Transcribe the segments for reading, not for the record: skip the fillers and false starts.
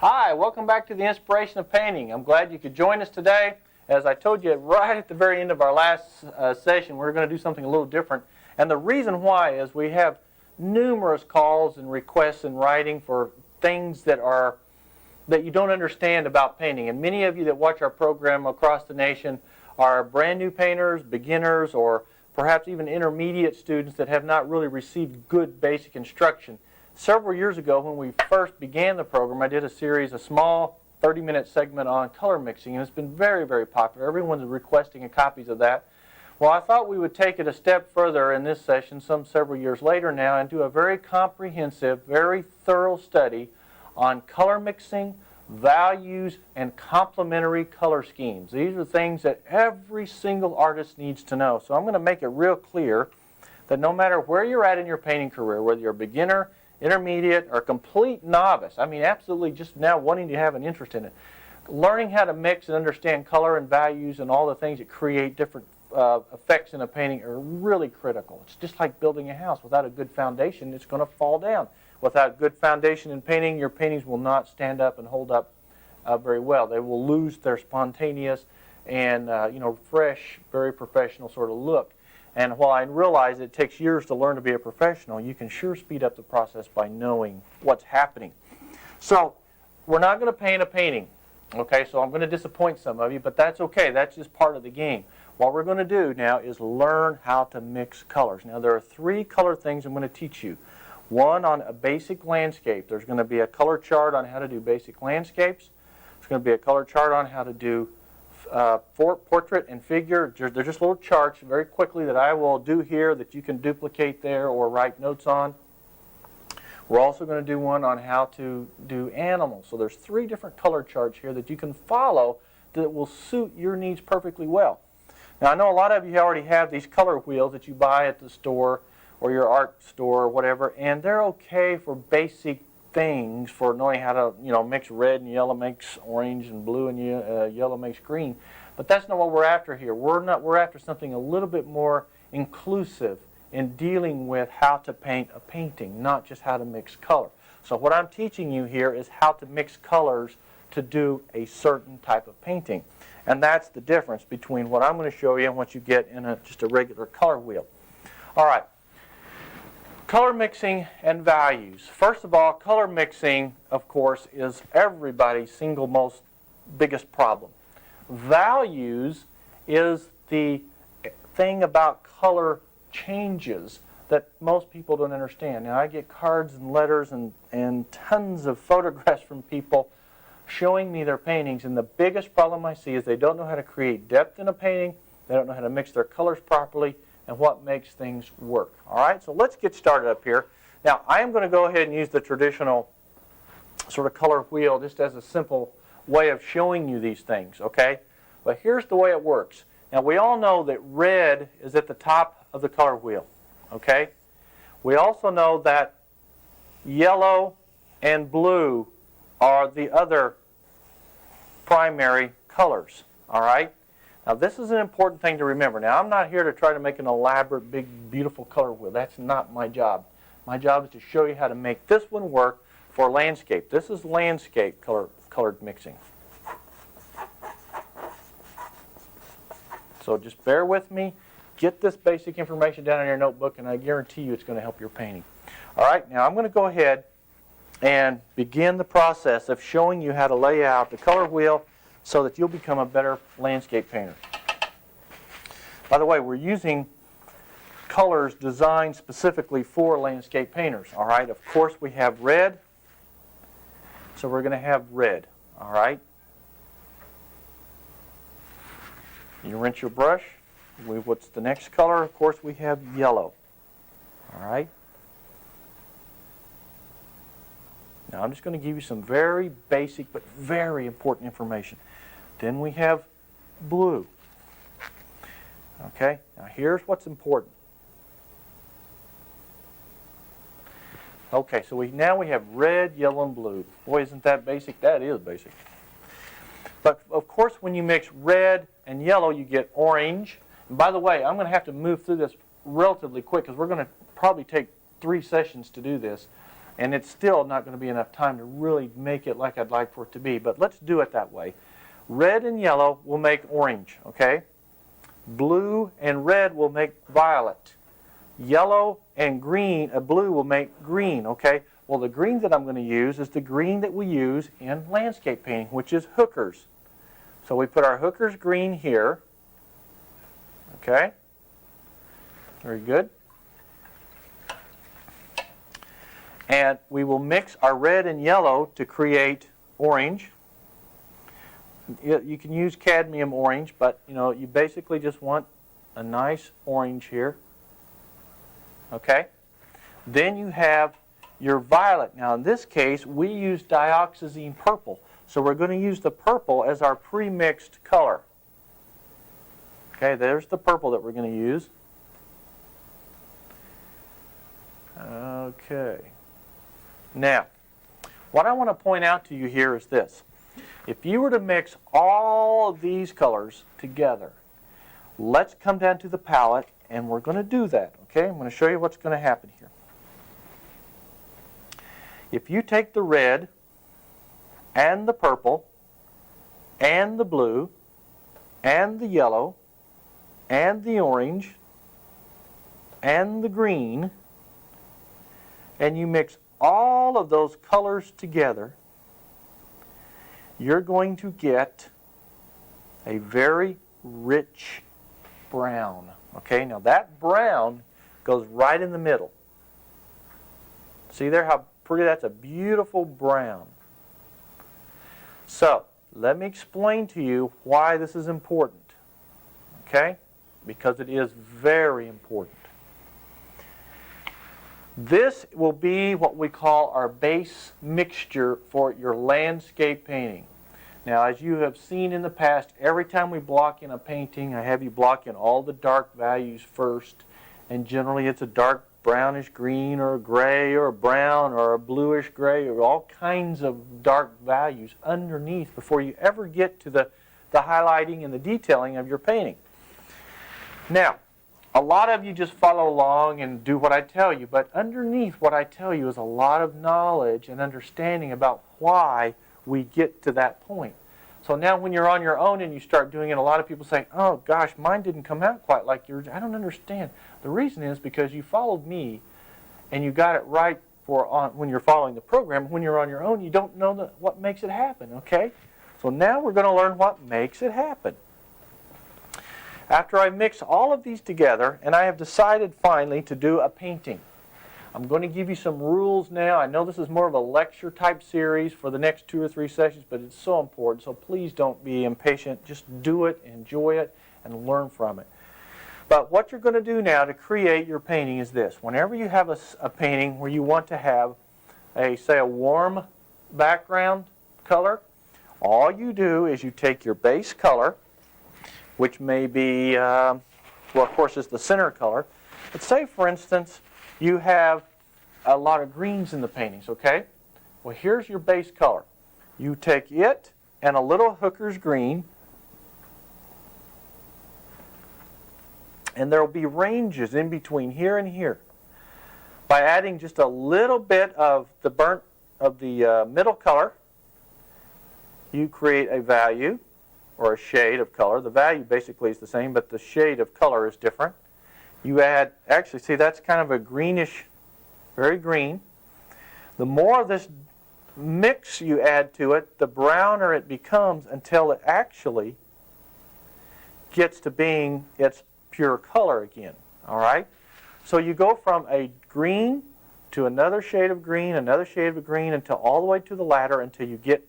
Hi, welcome back to the Inspiration of Painting. I'm glad you could join us today. As I told you right at the very end of our last session, we're going to do something a little different. And the reason why is we have numerous calls and requests in writing for things that you don't understand about painting. And many of you that watch our program across the nation are brand new painters, beginners, or perhaps even intermediate students that have not really received good basic instruction. Several years ago when we first began the program, I did a small 30-minute segment on color mixing, and it's been very, very popular. Everyone's requesting copies of that. Well, I thought we would take it a step further in this session, several years later now, and do a very comprehensive, very thorough study on color mixing, values, and complementary color schemes. These are things that every single artist needs to know. So I'm going to make it real clear that no matter where you're at in your painting career, whether you're a beginner, intermediate, or complete novice, I mean absolutely just now wanting to have an interest in it, learning how to mix and understand color and values and all the things that create different effects in a painting are really critical. It's just like building a house. Without a good foundation, it's going to fall down. Without good foundation in painting, your paintings will not stand up and hold up very well. They will lose their spontaneous and fresh, very professional sort of look. And while I realize it takes years to learn to be a professional, you can sure speed up the process by knowing what's happening. So we're not going to paint a painting. Okay, so I'm going to disappoint some of you, but that's okay. That's just part of the game. What we're going to do now is learn how to mix colors. Now there are 3 color things I'm going to teach you. One on a basic landscape. There's going to be a color chart on how to do basic landscapes. There's going to be a color chart on how to do portrait and figure. They're just little charts very quickly that I will do here that you can duplicate there or write notes on. We're also going to do one on how to do animals. So there's 3 different color charts here that you can follow that will suit your needs perfectly well. Now I know a lot of you already have these color wheels that you buy at the store or your art store or whatever, and they're okay for basic things, for knowing how to mix red and yellow makes orange and blue and yellow makes green. But that's not what we're after here. We're after something a little bit more inclusive in dealing with how to paint a painting, not just how to mix color. So what I'm teaching you here is how to mix colors to do a certain type of painting. And that's the difference between what I'm going to show you and what you get in just a regular color wheel. All right. Color mixing and values. First of all, color mixing, of course, is everybody's single most biggest problem. Values is the thing about color changes that most people don't understand. Now, I get cards and letters and tons of photographs from people showing me their paintings, and the biggest problem I see is they don't know how to create depth in a painting, they don't know how to mix their colors properly, and what makes things work. All right, so let's get started up here. Now, I am going to go ahead and use the traditional sort of color wheel just as a simple way of showing you these things, okay? But here's the way it works. Now, we all know that red is at the top of the color wheel, okay? We also know that yellow and blue are the other primary colors, all right? Now, this is an important thing to remember. Now, I'm not here to try to make an elaborate, big, beautiful color wheel. That's not my job. My job is to show you how to make this one work for landscape. This is landscape colored mixing. So just bear with me. Get this basic information down in your notebook, and I guarantee you it's going to help your painting. All right, now I'm going to go ahead and begin the process of showing you how to lay out the color wheel so that you'll become a better landscape painter. By the way, we're using colors designed specifically for landscape painters. All right, of course we have red, so we're going to have red. All right, you rinse your brush. What's the next color? Of course we have yellow. All right. Now I'm just going to give you some very basic but very important information. Then we have blue. Okay, now here's what's important. Okay, so now we have red, yellow, and blue. Boy, isn't that basic? That is basic. But of course, when you mix red and yellow, you get orange. And by the way, I'm going to have to move through this relatively quick because we're going to probably take 3 sessions to do this. And it's still not going to be enough time to really make it like I'd like for it to be. But let's do it that way. Red and yellow will make orange, okay? Blue and red will make violet. Yellow and green, blue will make green, okay? Well, the green that I'm going to use is the green that we use in landscape painting, which is hookers. So we put our hookers green here, okay? Very good. And we will mix our red and yellow to create orange. You can use cadmium orange, but you basically just want a nice orange here. Okay? Then you have your violet. Now in this case, we use dioxazine purple. So we're going to use the purple as our pre-mixed color. Okay, there's the purple that we're going to use. Okay. Now, what I want to point out to you here is this. If you were to mix all of these colors together, let's come down to the palette, and we're going to do that. Okay, I'm going to show you what's going to happen here. If you take the red and the purple and the blue and the yellow and the orange and the green, and you mix all of those colors together, you're going to get a very rich brown. Okay, now that brown goes right in the middle. See there how pretty? That's a beautiful brown. So, let me explain to you why this is important. Okay? Because it is very important. This will be what we call our base mixture for your landscape painting. Now, as you have seen in the past, every time we block in a painting, I have you block in all the dark values first. And generally it's a dark brownish green or a gray or a brown or a bluish gray or all kinds of dark values underneath before you ever get to the highlighting and the detailing of your painting. Now, a lot of you just follow along and do what I tell you, but underneath what I tell you is a lot of knowledge and understanding about why we get to that point. So now when you're on your own and you start doing it, a lot of people say, oh gosh, mine didn't come out quite like yours. I don't understand. The reason is because you followed me and you got it right when you're following the program. When you're on your own, you don't know what makes it happen, okay? So now we're going to learn what makes it happen. After I mix all of these together, and I have decided finally to do a painting. I'm going to give you some rules now. I know this is more of a lecture type series for the next 2 or 3 sessions, but it's so important, so please don't be impatient. Just do it, enjoy it, and learn from it. But what you're going to do now to create your painting is this. Whenever you have a painting where you want to have say a warm background color, all you do is you take your base color, which may be, well, of course, it's the center color. But say, for instance, you have a lot of greens in the paintings, okay? Well, here's your base color. You take it and a little hooker's green, and there will be ranges in between here and here. By adding just a little bit of the middle color, you create a value or a shade of color. The value basically is the same, but the shade of color is different. You add, actually, see, that's kind of a greenish, very green. The more of this mix you add to it, the browner it becomes until it actually gets to being its pure color again. All right? So you go from a green to another shade of green, another shade of green, until all the way to the ladder until you get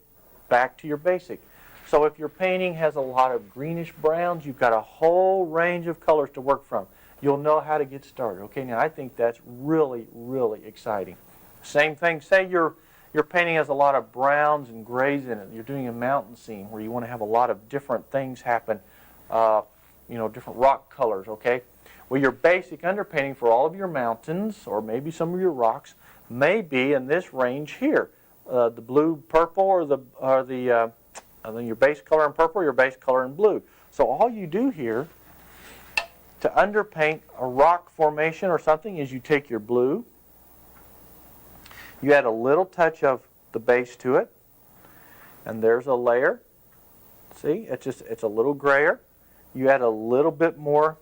back to your basic. So if your painting has a lot of greenish browns, you've got a whole range of colors to work from. You'll know how to get started. Okay, now I think that's really, really exciting. Same thing, say your painting has a lot of browns and grays in it. You're doing a mountain scene where you want to have a lot of different things happen, different rock colors, okay? Well, your basic underpainting for all of your mountains, or maybe some of your rocks, may be in this range here. The blue, purple, or your base color in purple, your base color in blue. So all you do here to underpaint a rock formation or something is you take your blue, You add a little touch of the base to it, and there's a layer. See, it's a little grayer. You add a little bit more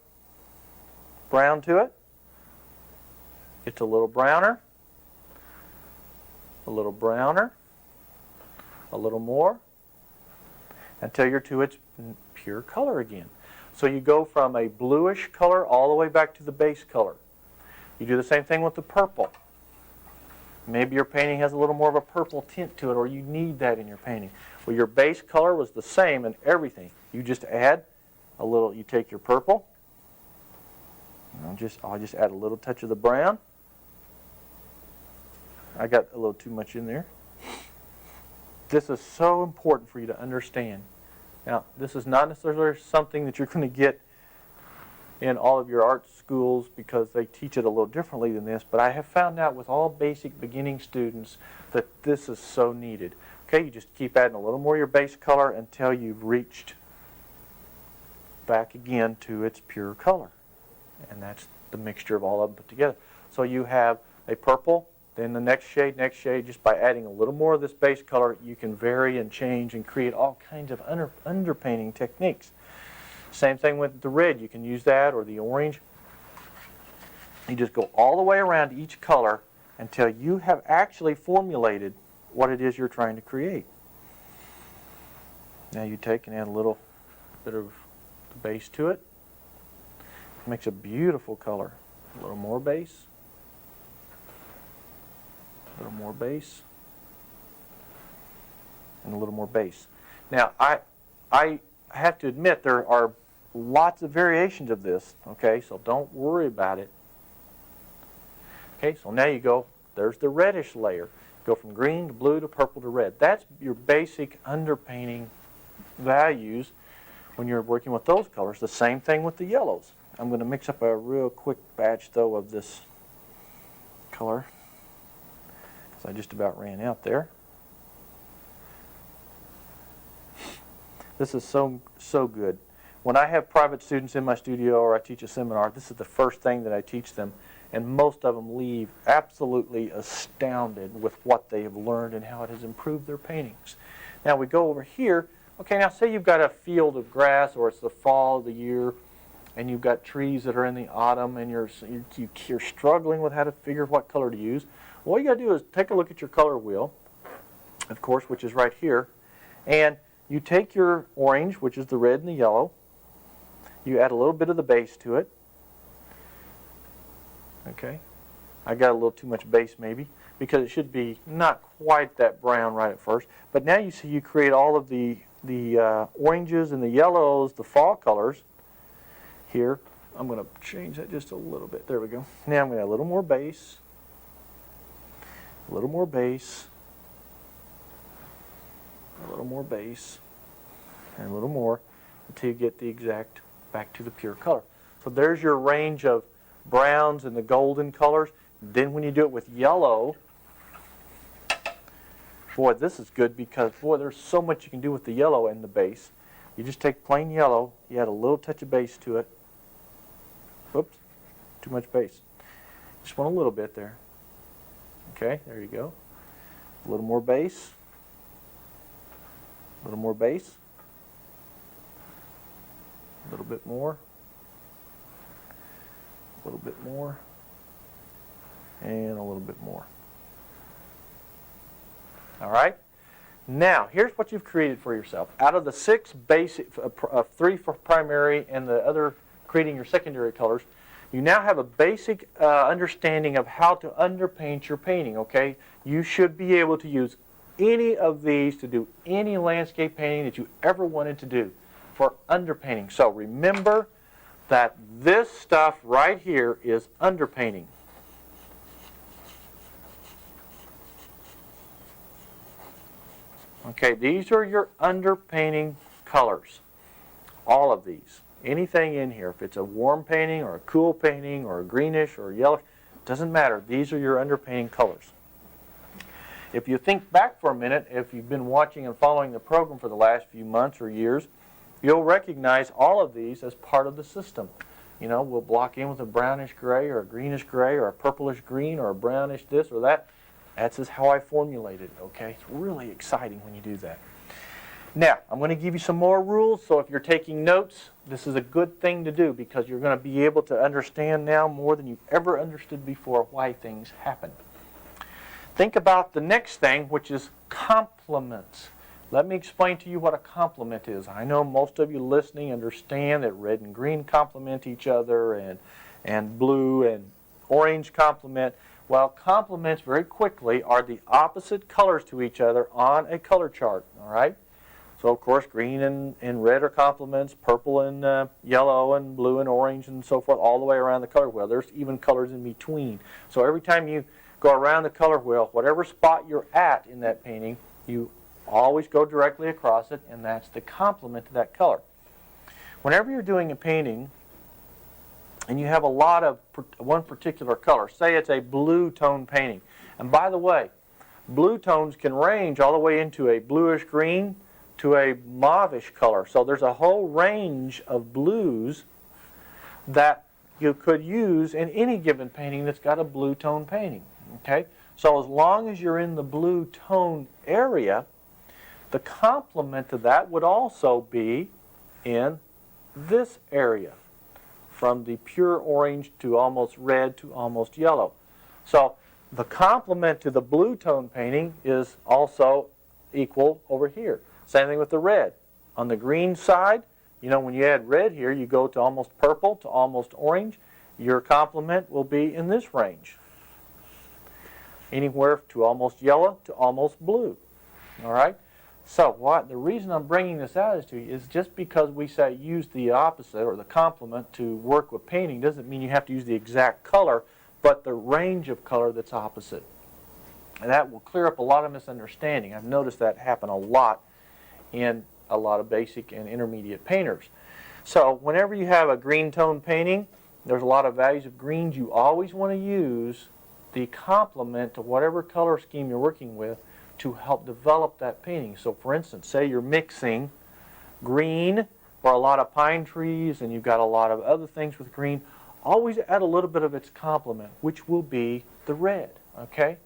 brown to it. It's a little browner, a little browner, a little more, until you're to its pure color again. So you go from a bluish color all the way back to the base color. You do the same thing with the purple. Maybe your painting has a little more of a purple tint to it, or you need that in your painting. Well, your base color was the same in everything. You just add a little, you take your purple, and I'll just add a little touch of the brown. I got a little too much in there. This is so important for you to understand. Now, this is not necessarily something that you're going to get in all of your art schools because they teach it a little differently than this, but I have found out with all basic beginning students that this is so needed. Okay, you just keep adding a little more of your base color until you've reached back again to its pure color. And that's the mixture of all of them put together. So you have a purple, then the next shade, just by adding a little more of this base color, you can vary and change and create all kinds of underpainting techniques. Same thing with the red, you can use that, or the orange. You just go all the way around each color until you have actually formulated what it is you're trying to create. Now you take and add a little bit of the base to it. It makes a beautiful color. A little more base. A little more base. And a little more base. Now, I have to admit there are lots of variations of this, okay, so don't worry about it. Okay, so now you go, there's the reddish layer. Go from green to blue to purple to red. That's your basic underpainting values when you're working with those colors. The same thing with the yellows. I'm going to mix up a real quick batch, though, of this color, because I just about ran out there. This is so good. When I have private students in my studio or I teach a seminar, this is the first thing that I teach them, and most of them leave absolutely astounded with what they have learned and how it has improved their paintings. Now we go over here. Okay, now say you've got a field of grass, or it's the fall of the year, and you've got trees that are in the autumn, and you're struggling with how to figure what color to use. All you got to do is take a look at your color wheel, of course, which is right here, and you take your orange, which is the red and the yellow. You add a little bit of the base to it. Okay, I got a little too much base maybe, because it should be not quite that brown right at first. But now you see you create all of the oranges and the yellows, the fall colors. Here, I'm going to change that just a little bit. There we go. Now I'm going to add a little more base, a little more base, a little more base, and a little more until you get the exact back to the pure color. So there's your range of browns and the golden colors. Then when you do it with yellow, boy, this is good because, boy, there's so much you can do with the yellow and the base. You just take plain yellow, you add a little touch of base to it. Whoops, too much base. Just want a little bit there. Okay, there you go. A little more base. A little more base. A little bit more. A little bit more. And a little bit more. All right? Now, here's what you've created for yourself. Out of the 6 basic, 3 for primary and the other creating your secondary colors, you now have a basic understanding of how to underpaint your painting, okay? You should be able to use any of these to do any landscape painting that you ever wanted to do for underpainting. So remember that this stuff right here is underpainting. Okay, these are your underpainting colors. All of these. Anything in here. If it's a warm painting or a cool painting or a greenish or a yellow, doesn't matter. These are your underpainting colors. If you think back for a minute, if you've been watching and following the program for the last few months or years, you'll recognize all of these as part of the system. You know, we'll block in with a brownish gray or a greenish gray or a purplish green or a brownish this or that. That's just how I formulated it, okay? It's really exciting when you do that. Now, I'm going to give you some more rules, so if you're taking notes, this is a good thing to do because you're going to be able to understand now more than you've ever understood before why things happen. Think about the next thing, which is complements. Let me explain to you what a complement is. I know most of you listening understand that red and green complement each other and blue and orange complement. Well, complements very quickly are the opposite colors to each other on a color chart, all right? So, of course, green and red are complements, purple and yellow and blue and orange and so forth, all the way around the color wheel. There's even colors in between. So every time you go around the color wheel, whatever spot you're at in that painting, you always go directly across it, and that's the complement to that color. Whenever you're doing a painting and you have a lot of one particular color, say it's a blue tone painting, and by the way, blue tones can range all the way into a bluish green to a mauve-ish color. So there's a whole range of blues that you could use in any given painting that's got a blue tone painting. Okay? So as long as you're in the blue tone area, the complement to that would also be in this area, from the pure orange to almost red to almost yellow. So the complement to the blue tone painting is also equal over here. Same thing with the red. On the green side, you know, when you add red here, you go to almost purple to almost orange. Your complement will be in this range. Anywhere to almost yellow to almost blue. All right? So the reason I'm bringing this out is just because we say use the opposite or the complement to work with painting doesn't mean you have to use the exact color, but the range of color that's opposite. And that will clear up a lot of misunderstanding. I've noticed that happen a lot in a lot of basic and intermediate painters. So whenever you have a green tone painting, there's a lot of values of greens. You always want to use the complement to whatever color scheme you're working with to help develop that painting. So for instance, say you're mixing green for a lot of pine trees and you've got a lot of other things with green, always add a little bit of its complement, which will be the red, okay?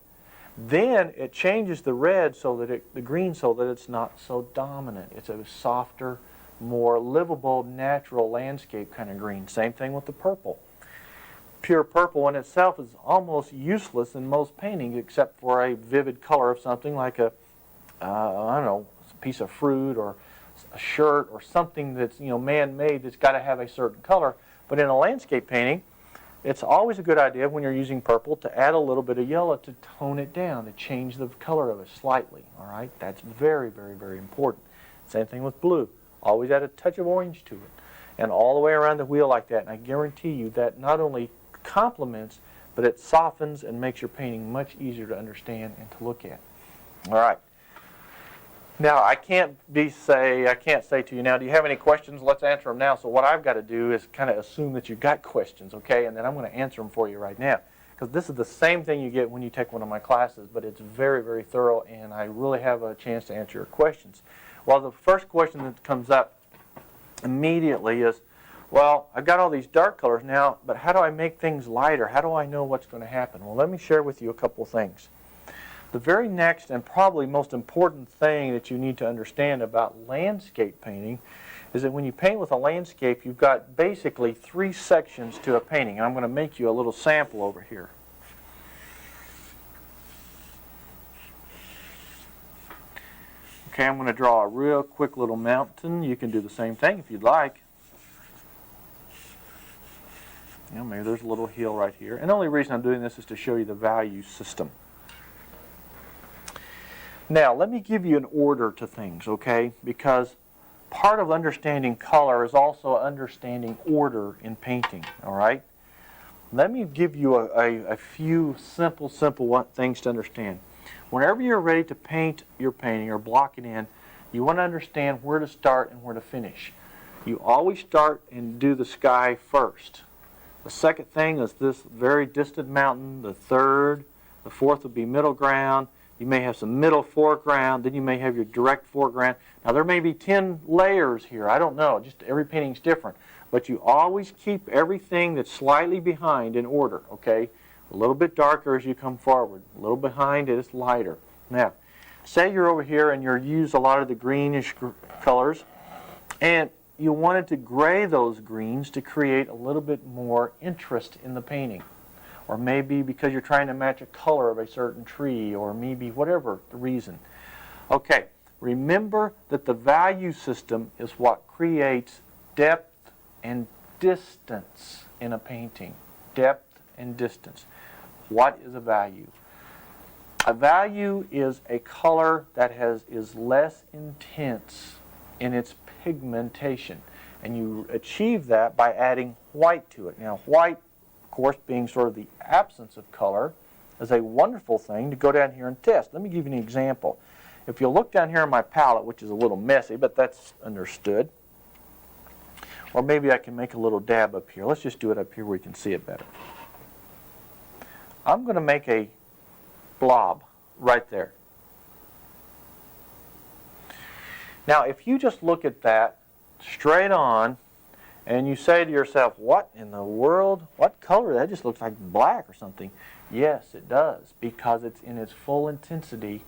Then it changes the red so that the green so that it's not so dominant. It's a softer, more livable, natural landscape kind of green. Same thing with the purple. Pure purple in itself is almost useless in most paintings except for a vivid color of something like a, I don't know, a piece of fruit or a shirt or something that's, you know, man-made that's got to have a certain color. But in a landscape painting, it's always a good idea when you're using purple to add a little bit of yellow to tone it down, to change the color of it slightly. All right, that's very, very, very important. Same thing with blue. Always add a touch of orange to it, and all the way around the wheel like that. And I guarantee you that not only complements, but it softens and makes your painting much easier to understand and to look at. All right. Now, I can't say to you now, do you have any questions? Let's answer them now. So what I've got to do is kind of assume that you've got questions, okay? And then I'm going to answer them for you right now. Because this is the same thing you get when you take one of my classes, but it's very, very thorough, and I really have a chance to answer your questions. Well, the first question that comes up immediately is, well, I've got all these dark colors now, but how do I make things lighter? How do I know what's going to happen? Well, let me share with you a couple of things. The very next and probably most important thing that you need to understand about landscape painting is that when you paint with a landscape, you've got basically 3 sections to a painting. And I'm going to make you a little sample over here. Okay, I'm going to draw a real quick little mountain. You can do the same thing if you'd like. You know, maybe there's a little hill right here. And the only reason I'm doing this is to show you the value system. Now, let me give you an order to things, okay? Because part of understanding color is also understanding order in painting, all right? Let me give you a few simple things to understand. Whenever you're ready to paint your painting or block it in, you want to understand where to start and where to finish. You always start and do the sky first. The second thing is this very distant mountain. The third, the fourth would be middle ground. You may have some middle foreground, then you may have your direct foreground. Now there may be 10 layers here, I don't know, just every painting's different. But you always keep everything that's slightly behind in order, okay? A little bit darker as you come forward. A little behind it, it's lighter. Now, say you're over here and you're used a lot of the greenish colors, and you wanted to gray those greens to create a little bit more interest in the painting. Or maybe because you're trying to match a color of a certain tree, or maybe whatever the reason. Okay, remember that the value system is what creates depth and distance in a painting. Depth and distance. What is a value? A value is a color that is less intense in its pigmentation. And you achieve that by adding white to it. Now, white, of course, being sort of the absence of color, is a wonderful thing to go down here and test. Let me give you an example. If you look down here on my palette, which is a little messy, but that's understood. Or maybe I can make a little dab up here. Let's just do it up here where you can see it better. I'm going to make a blob right there. Now, if you just look at that straight on, and you say to yourself, what in the world? What color? That just looks like black or something. Yes, it does, because it's in its full intensity.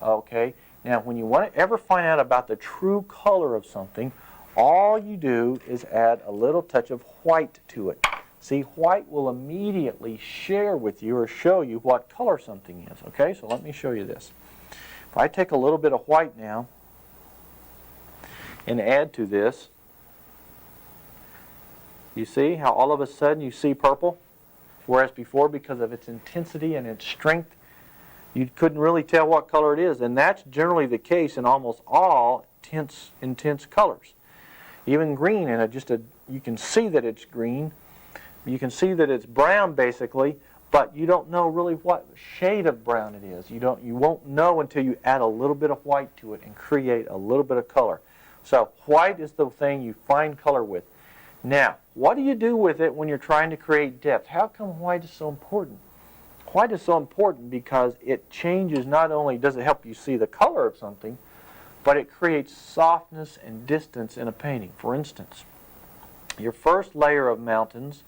Okay? Now, when you want to ever find out about the true color of something, all you do is add a little touch of white to it. See, white will immediately share with you or show you what color something is. Okay, so let me show you this. If I take a little bit of white now and add to this, you see how all of a sudden you see purple? Whereas before, because of its intensity and its strength, you couldn't really tell what color it is. And that's generally the case in almost all intense colors. Even green, you can see that it's green. You can see that it's brown basically, but you don't know really what shade of brown it is. You won't know until you add a little bit of white to it and create a little bit of color. So white is the thing you find color with. Now, what do you do with it when you're trying to create depth? How come white is so important? White is so important because it changes, not only does it help you see the color of something, but it creates softness and distance in a painting. For instance, your first layer of mountains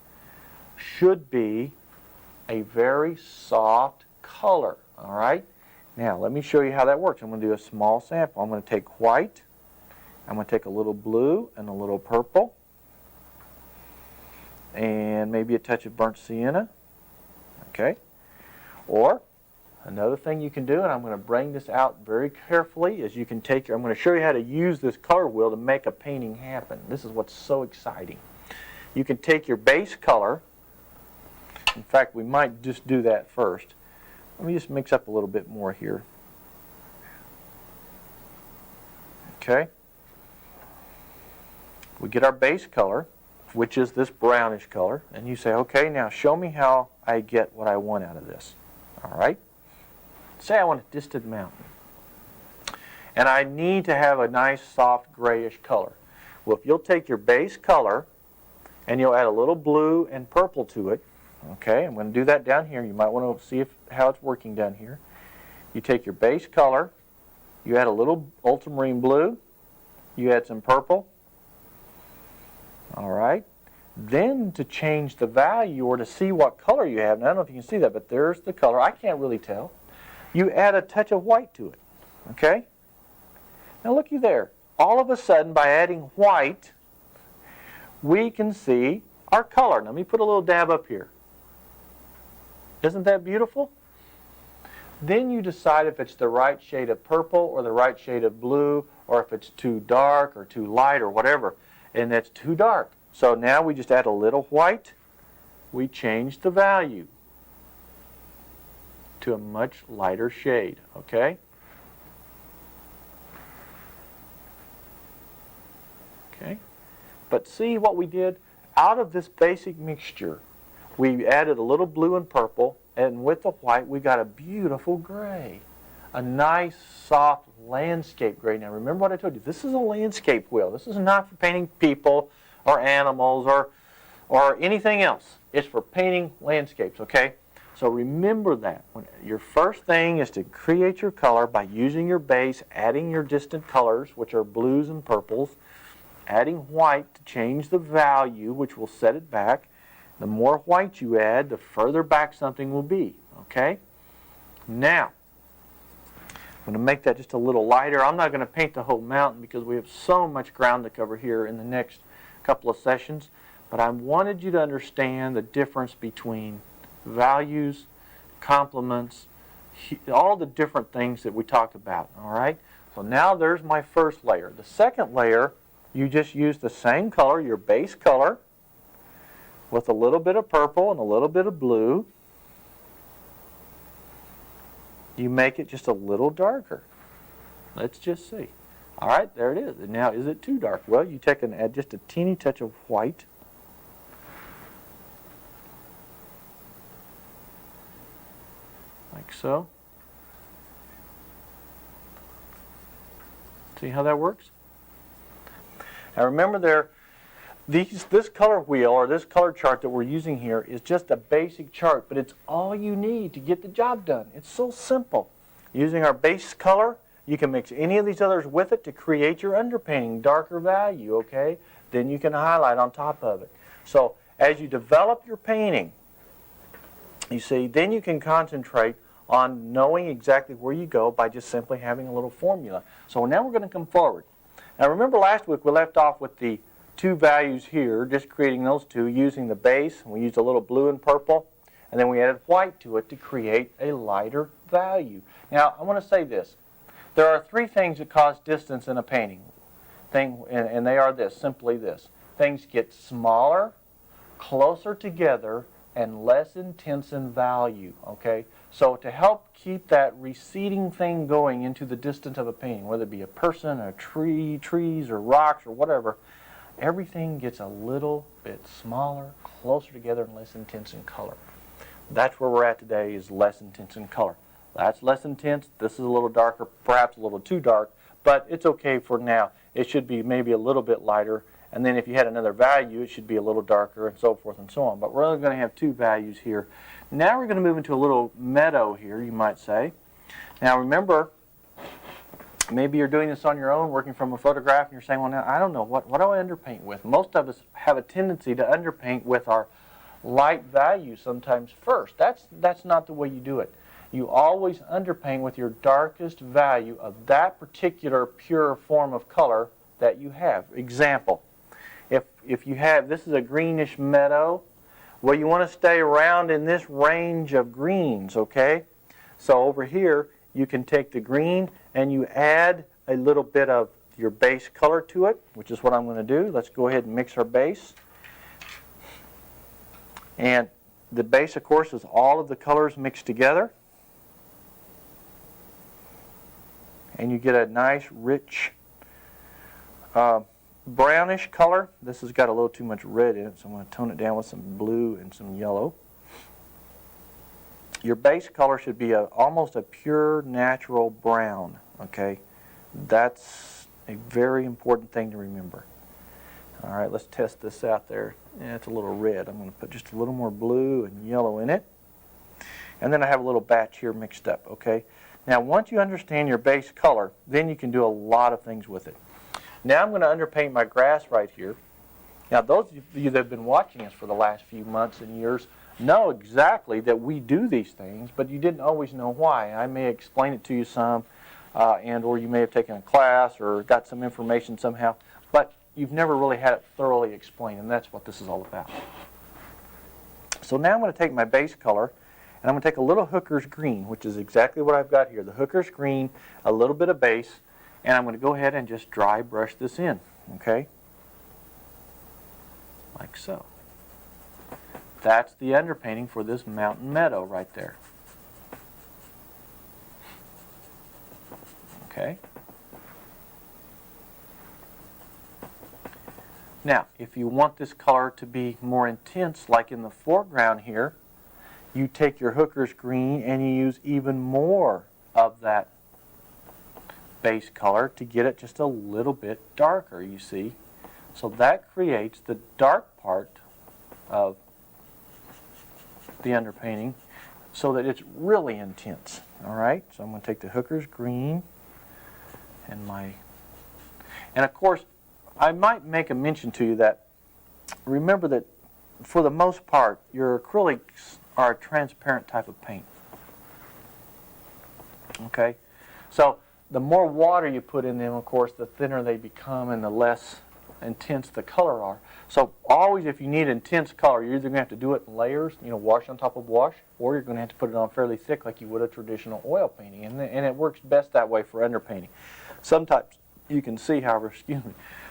should be a very soft color, all right? Now, let me show you how that works. I'm going to do a small sample. I'm going to take white, I'm going to take a little blue and a little purple, and maybe a touch of burnt sienna, okay? Or, another thing you can do, and I'm going to bring this out very carefully, is you can take, I'm going to show you how to use this color wheel to make a painting happen. This is what's so exciting. You can take your base color. In fact, we might just do that first. Let me just mix up a little bit more here. Okay. We get our base color, which is this brownish color, and you say, okay, now show me how I get what I want out of this. All right. Say I want a distant mountain, and I need to have a nice soft grayish color. Well, if you'll take your base color and you'll add a little blue and purple to it, okay, I'm going to do that down here. You might want to see how it's working down here. You take your base color, you add a little ultramarine blue, you add some purple, all right. Then to change the value or to see what color you have, and I don't know if you can see that, but there's the color. I can't really tell. You add a touch of white to it, okay? Now looky there. All of a sudden, by adding white, we can see our color. Now, let me put a little dab up here. Isn't that beautiful? Then you decide if it's the right shade of purple or the right shade of blue, or if it's too dark or too light or whatever, and that's too dark. So now we just add a little white. We change the value to a much lighter shade, okay? Okay. But see what we did? Out of this basic mixture, we added a little blue and purple, and with the white, we got a beautiful gray. A nice, soft landscape gray. Now, remember what I told you. This is a landscape wheel. This is not for painting people or animals or anything else. It's for painting landscapes, okay? So remember that. Your first thing is to create your color by using your base, adding your distant colors, which are blues and purples, adding white to change the value, which will set it back, The more white you add, the further back something will be, okay? Now, I'm going to make that just a little lighter. I'm not going to paint the whole mountain because we have so much ground to cover here in the next couple of sessions. But I wanted you to understand the difference between values, complements, all the different things that we talked about, all right? So now there's my first layer. The second layer, you just use the same color, your base color, with a little bit of purple and a little bit of blue. You make it just a little darker. Let's just see. All right, there it is. And now, is it too dark? Well, you take and add just a teeny touch of white. Like so. See how that works? Now remember this color wheel or this color chart that we're using here is just a basic chart, but it's all you need to get the job done. It's so simple. Using our base color, you can mix any of these others with it to create your underpainting, darker value, okay? Then you can highlight on top of it. So as you develop your painting, you see, then you can concentrate on knowing exactly where you go by just simply having a little formula. So now we're going to come forward. Now remember last week we left off with the two values here, just creating those two using the base. We used a little blue and purple, and then we added white to it to create a lighter value. Now I want to say this. There are three things that cause distance in a painting, and they are simply this. Things get smaller, closer together, and less intense in value, okay? So to help keep that receding thing going into the distance of a painting, whether it be a person, a tree, trees, or rocks, or whatever, everything gets a little bit smaller, closer together, and less intense in color. That's where we're at today, is less intense in color. That's less intense. This is a little darker, perhaps a little too dark, but it's okay for now. It should be maybe a little bit lighter, and then if you had another value, it should be a little darker, and so forth and so on. But we're only going to have two values here. Now we're going to move into a little meadow here, you might say. Now remember, maybe you're doing this on your own, working from a photograph, and you're saying, well, now I don't know, what do I underpaint with? Most of us have a tendency to underpaint with our light value sometimes first. That's not the way you do it. You always underpaint with your darkest value of that particular pure form of color that you have. Example, if you have, this is a greenish meadow, well, you want to stay around in this range of greens, okay? So over here, you can take the green and you add a little bit of your base color to it, which is what I'm going to do. Let's go ahead and mix our base. And the base, of course, is all of the colors mixed together. And you get a nice, rich, brownish color. This has got a little too much red in it, so I'm going to tone it down with some blue and some yellow. Your base color should be almost a pure, natural brown, okay? That's a very important thing to remember. All right, let's test this out there. Yeah, it's a little red. I'm going to put just a little more blue and yellow in it. And then I have a little batch here mixed up, okay? Now, once you understand your base color, then you can do a lot of things with it. Now I'm going to underpaint my grass right here. Now, those of you that have been watching us for the last few months and years know exactly that we do these things, but you didn't always know why. I may explain it to you some, or you may have taken a class or got some information somehow, but you've never really had it thoroughly explained, and that's what this is all about. So now I'm going to take my base color, and I'm going to take a little hooker's green, which is exactly what I've got here. The hooker's green, a little bit of base, and I'm going to go ahead and just dry brush this in, okay? Like so. That's the underpainting for this mountain meadow right there. Okay? Now, if you want this color to be more intense, like in the foreground here, you take your hooker's green and you use even more of that base color to get it just a little bit darker, you see. So that creates the dark part of the underpainting so that it's really intense. All right, so I'm going to take the hooker's green and of course, I might make a mention to you that remember that for the most part, your acrylics are a transparent type of paint. Okay? So the more water you put in them, of course, the thinner they become and the less intense the color are. So always, if you need intense color, you're either going to have to do it in layers, wash on top of wash, or you're going to have to put it on fairly thick like you would a traditional oil painting. And it works best that way for underpainting. Sometimes you can see, however,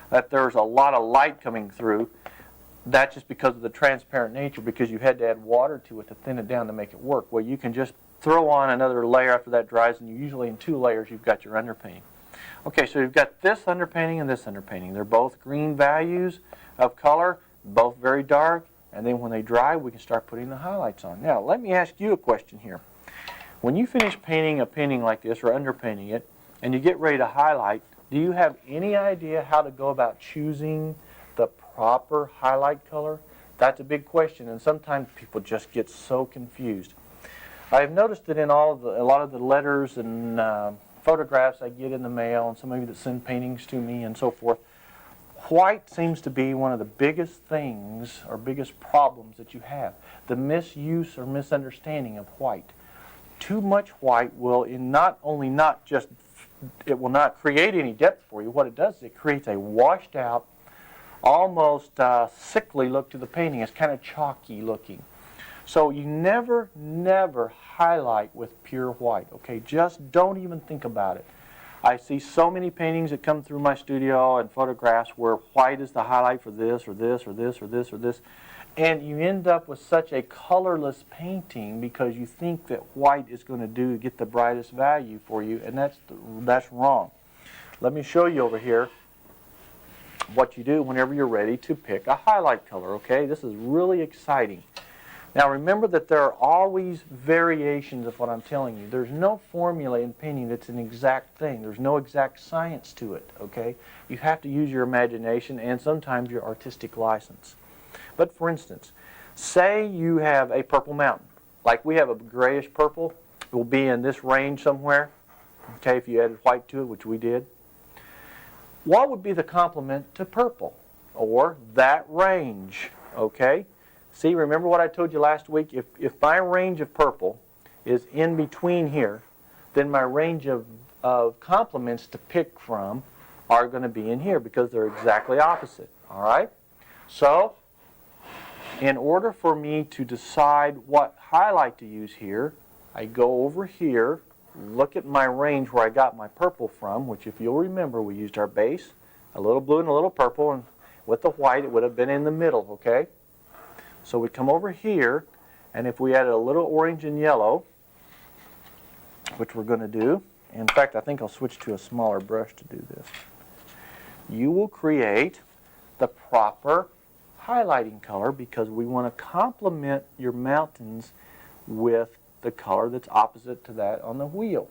that there's a lot of light coming through. That's just because of the transparent nature, because you had to add water to it to thin it down to make it work. Well, you can just throw on another layer after that dries, and usually in 2 layers you've got your underpainting. Okay, so you've got this underpainting and this underpainting. They're both green values of color, both very dark, and then when they dry, we can start putting the highlights on. Now, let me ask you a question here. When you finish painting a painting like this or underpainting it, and you get ready to highlight, do you have any idea how to go about choosing the proper highlight color? That's a big question, and sometimes people just get so confused. I've noticed that in a lot of the letters and photographs I get in the mail, and some of you that send paintings to me and so forth, white seems to be one of the biggest things or biggest problems that you have. The misuse or misunderstanding of white. Too much white will it will not create any depth for you. What it does is it creates a washed out, almost sickly look to the painting. It's kind of chalky looking. So you never highlight with pure white, okay? Just don't even think about it. I see so many paintings that come through my studio and photographs where white is the highlight for this or this or this or this or this. And you end up with such a colorless painting because you think that white is going to get the brightest value for you, and that's wrong. Let me show you over here what you do whenever you're ready to pick a highlight color, okay? This is really exciting. Now remember that there are always variations of what I'm telling you. There's no formula in painting that's an exact thing. There's no exact science to it, okay? You have to use your imagination and sometimes your artistic license. But for instance, say you have a purple mountain. Like we have a grayish purple. It will be in this range somewhere, okay, if you added white to it, which we did. What would be the complement to purple? Or that range, okay? See, remember what I told you last week? If my range of purple is in between here, then my range of complements to pick from are going to be in here because they're exactly opposite. All right? So, in order for me to decide what highlight to use here, I go over here, look at my range where I got my purple from, which if you'll remember, we used our base, a little blue and a little purple, and with the white it would have been in the middle, okay? So we come over here, and if we added a little orange and yellow, which we're going to do, in fact, I think I'll switch to a smaller brush to do this, you will create the proper highlighting color because we want to complement your mountains with the color that's opposite to that on the wheel.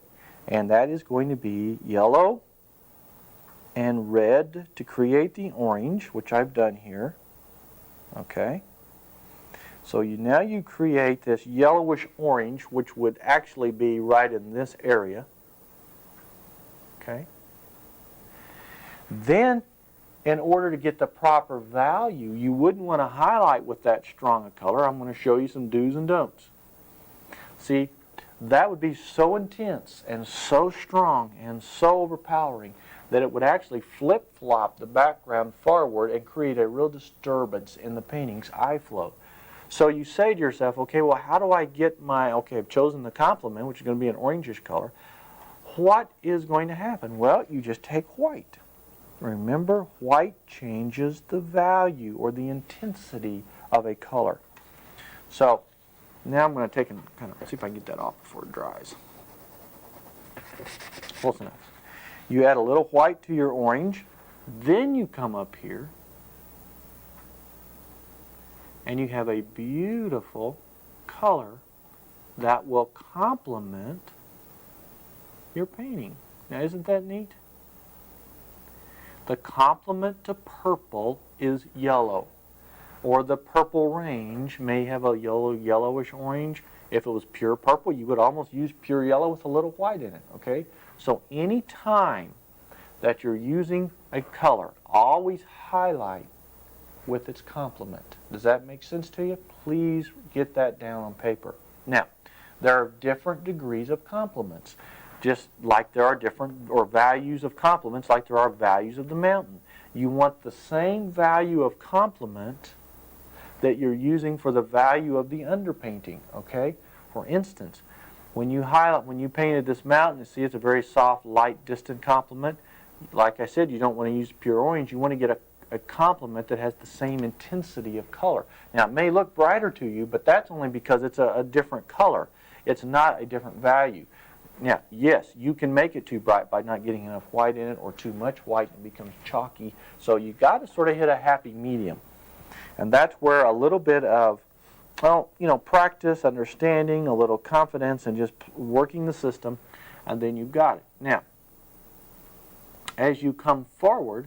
And that is going to be yellow and red to create the orange, which I've done here. Okay? So now you create this yellowish orange, which would actually be right in this area. Okay? Then, in order to get the proper value, you wouldn't want to highlight with that strong a color. I'm going to show you some do's and don'ts. See, that would be so intense and so strong and so overpowering that it would actually flip-flop the background forward and create a real disturbance in the painting's eye flow. So you say to yourself, okay, well, how do I get I've chosen the complement, which is going to be an orangish color. What is going to happen? Well, you just take white. Remember, white changes the value or the intensity of a color. So now I'm going to take and kind of see if I can get that off before it dries. Close enough. You add a little white to your orange, then you come up here and you have a beautiful color that will complement your painting. Now, isn't that neat? The complement to purple is yellow, or the purple range may have a yellowish orange. If it was pure purple, you would almost use pure yellow with a little white in it, okay? So any time that you're using a color, always highlight with its complement. Does that make sense to you? Please get that down on paper. Now, there are different degrees of complements, just like there are different or values of complements like there are values of the mountain. You want the same value of complement that you're using for the value of the underpainting, okay? For instance, when you painted this mountain, you see it's a very soft, light, distant complement. Like I said, you don't want to use pure orange. You want to get a complement that has the same intensity of color. Now, it may look brighter to you, but that's only because it's a different color. It's not a different value. Now, yes, you can make it too bright by not getting enough white in it, or too much white and it becomes chalky. So you got to sort of hit a happy medium. And that's where a little bit of, well, practice, understanding, a little confidence, and just working the system, and then you've got it. Now, as you come forward,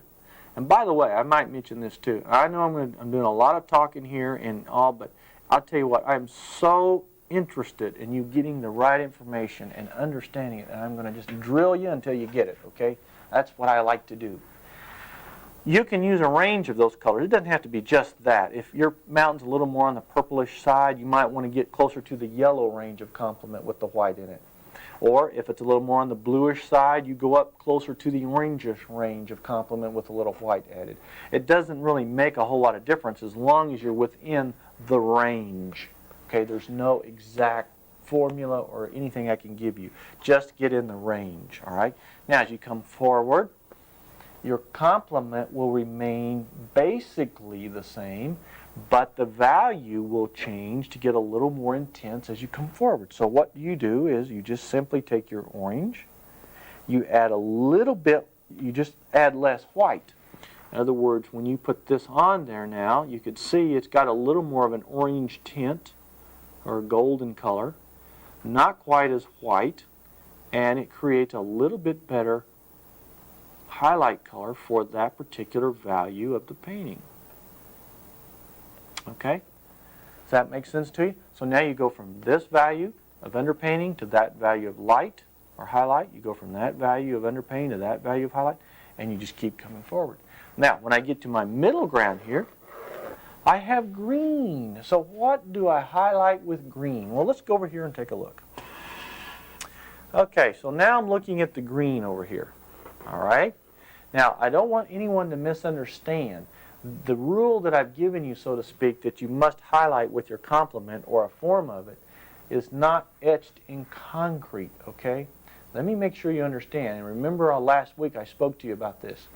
and by the way, I might mention this too. I know I'm doing a lot of talking here and all, but I'll tell you what, I'm so interested in you getting the right information and understanding it, and I'm going to just drill you until you get it, okay? That's what I like to do. You can use a range of those colors. It doesn't have to be just that. If your mountain's a little more on the purplish side, you might want to get closer to the yellow range of complement with the white in it. Or if it's a little more on the bluish side, you go up closer to the orangish range of complement with a little white added. It doesn't really make a whole lot of difference as long as you're within the range. Okay, there's no exact formula or anything I can give you. Just get in the range, all right? Now, as you come forward, your complement will remain basically the same, but the value will change to get a little more intense as you come forward. So what you do is you just simply take your orange, you add a little bit, you just add less white. In other words, when you put this on there now, you could see it's got a little more of an orange tint or golden color, not quite as white, and it creates a little bit better highlight color for that particular value of the painting. Okay? Does that make sense to you? So now you go from this value of underpainting to that value of light or highlight. You go from that value of underpainting to that value of highlight, and you just keep coming forward. Now, when I get to my middle ground here, I have green. So what do I highlight with green? Well, let's go over here and take a look. Okay, so now I'm looking at the green over here. All right? Now, I don't want anyone to misunderstand. The rule that I've given you, so to speak, that you must highlight with your complement or a form of it is not etched in concrete, okay? Let me make sure you understand. And remember last week I spoke to you about this,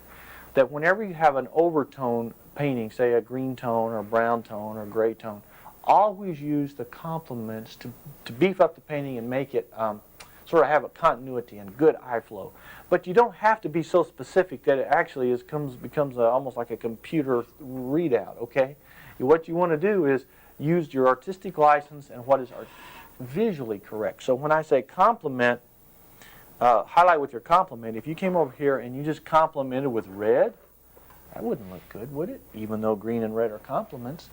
that whenever you have an overtone painting, say a green tone or brown tone or gray tone, always use the complements to beef up the painting and make it sort of have a continuity and good eye flow. But you don't have to be so specific that it actually becomes almost like a computer readout, okay? What you want to do is use your artistic license and what is visually correct. So when I say complement, highlight with your complement, if you came over here and you just complemented with red, that wouldn't look good, would it? Even though green and red are complements.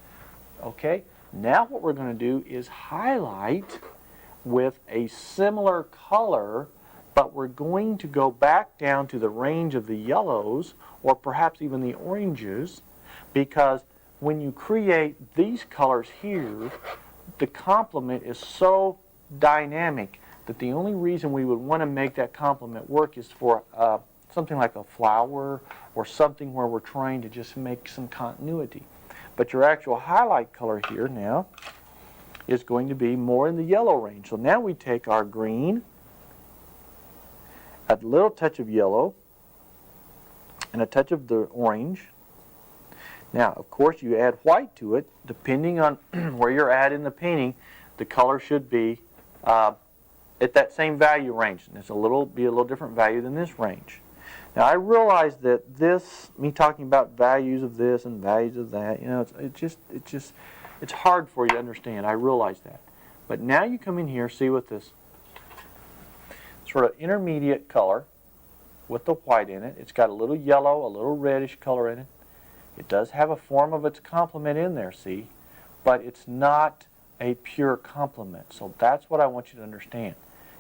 Okay? Now what we're going to do is highlight with a similar color, but we're going to go back down to the range of the yellows or perhaps even the oranges, because when you create these colors here, the complement is so dynamic that the only reason we would want to make that complement work is for something like a flower or something where we're trying to just make some continuity. But your actual highlight color here now is going to be more in the yellow range. So now we take our green, a little touch of yellow, and a touch of the orange. Now, of course, you add white to it. Depending on where you're at in the painting, the color should be at that same value range. And it's be a little different value than this range. Now, I realize that me talking about values of this and values of that, it's hard for you to understand. I realize that. But now you come in here, see with this sort of intermediate color with the white in it. It's got a little yellow, a little reddish color in it. It does have a form of its complement in there, see? But it's not a pure complement. So that's what I want you to understand.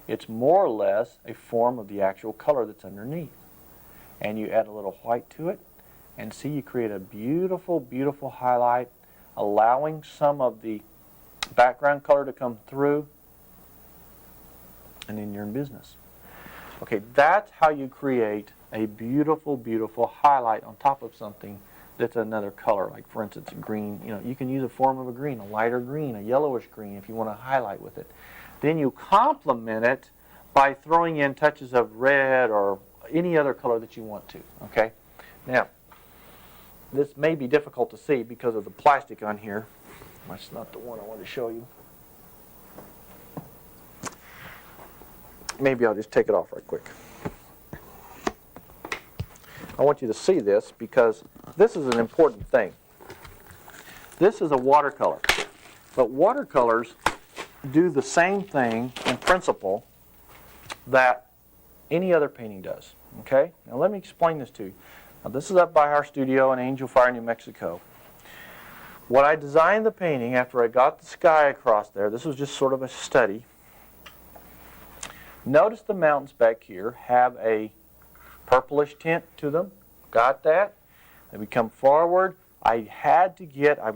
It's more or less a form of the actual color that's underneath. And you add a little white to it, And see, you create a beautiful, beautiful highlight, allowing some of the background color to come through, and then you're in business. Okay, that's how you create a beautiful, beautiful highlight on top of something that's another color. Like, for instance, green. You know, you can use a form of a green, a lighter green, a yellowish green if you want to highlight with it. Then you complement it by throwing in touches of red or any other color that you want to. Okay? Now, this may be difficult to see because of the plastic on here. That's not the one I want to show you. Maybe I'll just take it off right quick. I want you to see this because this is an important thing. This is a watercolor. But watercolors do the same thing in principle that any other painting does. Okay? Now let me explain this to you. Now this is up by our studio in Angel Fire, New Mexico. When I designed the painting, after I got the sky across there, this was just sort of a study. Notice the mountains back here have a purplish tint to them. Got that? Then we come forward. I've